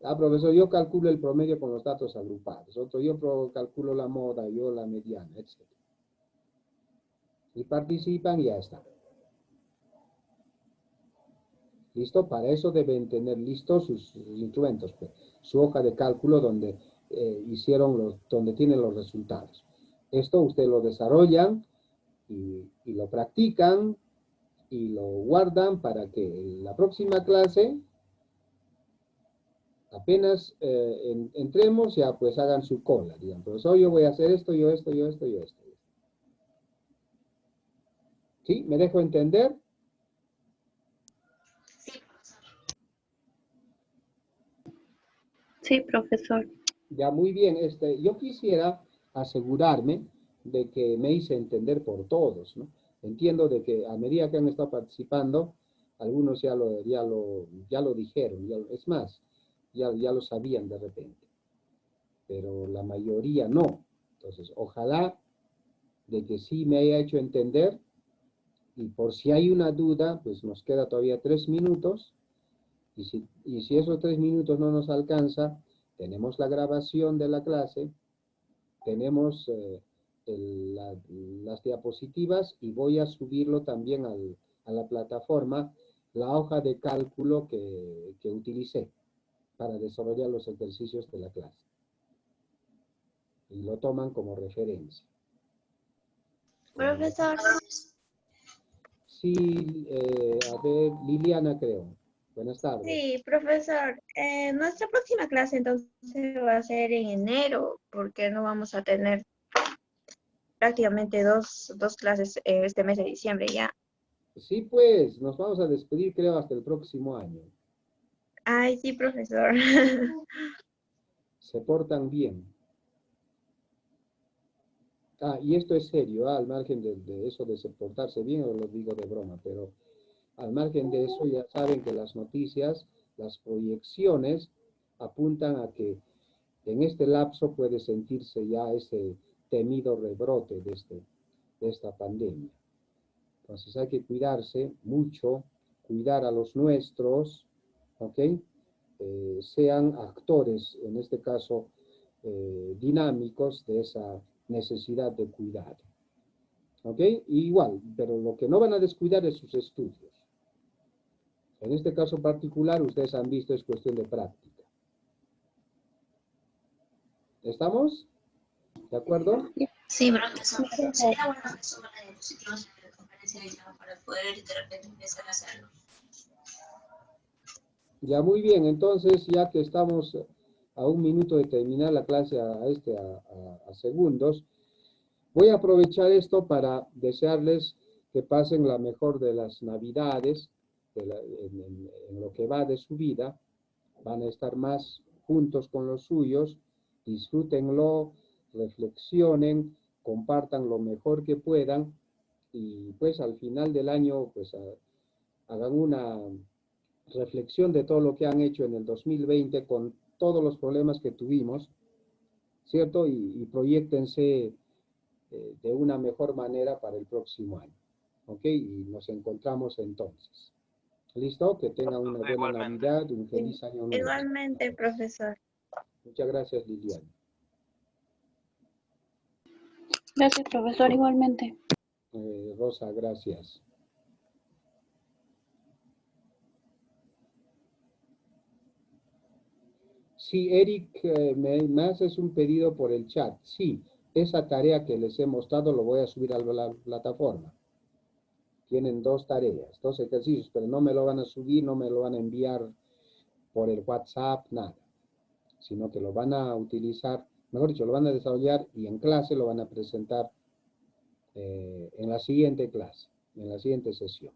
Ah, profesor, yo calculo el promedio con los datos agrupados. Otro, yo calculo la moda, yo la mediana, etc. Y participan y ya está. ¿Listo? Para eso deben tener listos sus instrumentos, pues, su hoja de cálculo donde donde tienen los resultados. Esto ustedes lo desarrollan y lo practican y lo guardan para que en la próxima clase, apenas entremos, ya pues hagan su cola. Digan, profesor, yo voy a hacer esto, yo esto, yo esto, yo esto. ¿Sí? ¿Me dejo entender? Sí, profesor. Ya, muy bien. Yo quisiera asegurarme de que me hice entender por todos, ¿no? Entiendo de que a medida que han estado participando, algunos ya lo dijeron, es más, ya lo sabían de repente, pero la mayoría no. Entonces, ojalá de que sí me haya hecho entender, y por si hay una duda, pues nos queda todavía 3 minutos, y si esos 3 minutos no nos alcanza, tenemos la grabación de la clase, tenemos las diapositivas y voy a subirlo también a la plataforma, la hoja de cálculo que utilicé para desarrollar los ejercicios de la clase. Y lo toman como referencia. Profesor. Sí, a ver, Liliana creo. Buenas tardes. Sí, profesor. Nuestra próxima clase entonces va a ser en enero, porque no vamos a tener prácticamente dos clases este mes de diciembre ya. Sí, pues, nos vamos a despedir creo hasta el próximo año. Ay, sí, profesor. Se portan bien. Ah, y esto es serio, al margen de eso de portarse bien, os lo digo de broma, pero al margen de eso ya saben que las noticias, las proyecciones apuntan a que en este lapso puede sentirse ya ese temido rebrote de esta pandemia. Entonces hay que cuidarse mucho, cuidar a los nuestros, ¿ok? Sean actores, en este caso, dinámicos de esa necesidad de cuidado. ¿Ok? Igual, pero lo que no van a descuidar es sus estudios. En este caso particular, ustedes han visto, es cuestión de práctica. ¿Estamos? ¿De acuerdo? Sí, profesor. Sería bueno que suban las diapositivas en la conferencia de Java para poder de repente empezar a hacerlo. Ya, muy bien. Entonces, ya que estamos a 1 minuto de terminar la clase a segundos, voy a aprovechar esto para desearles que pasen la mejor de las Navidades, en lo que va de su vida. Van a estar más juntos con los suyos, disfrútenlo, reflexionen, compartan lo mejor que puedan, y pues al final del año pues hagan una reflexión de todo lo que han hecho en el 2020 con todos los problemas que tuvimos, ¿cierto? Y proyéctense de una mejor manera para el próximo año, ¿ok? Y nos encontramos entonces. ¿Listo? Que tengan una buena Navidad, un feliz año nuevo. Igualmente, profesor. Muchas gracias, Liliana. Gracias, profesor, igualmente. Rosa, gracias. Sí, Eric, me haces un pedido por el chat. Sí, esa tarea que les he mostrado lo voy a subir a la plataforma. Tienen 2 tareas, 2 ejercicios, pero no me lo van a subir, no me lo van a enviar por el WhatsApp, nada. Sino que lo van a utilizar, mejor dicho, lo van a desarrollar y en clase lo van a presentar en la siguiente clase, en la siguiente sesión.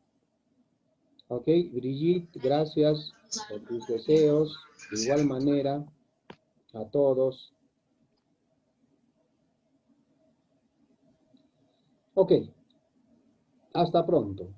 Ok, Brigitte, gracias por tus deseos. De igual manera, a todos. Ok, hasta pronto.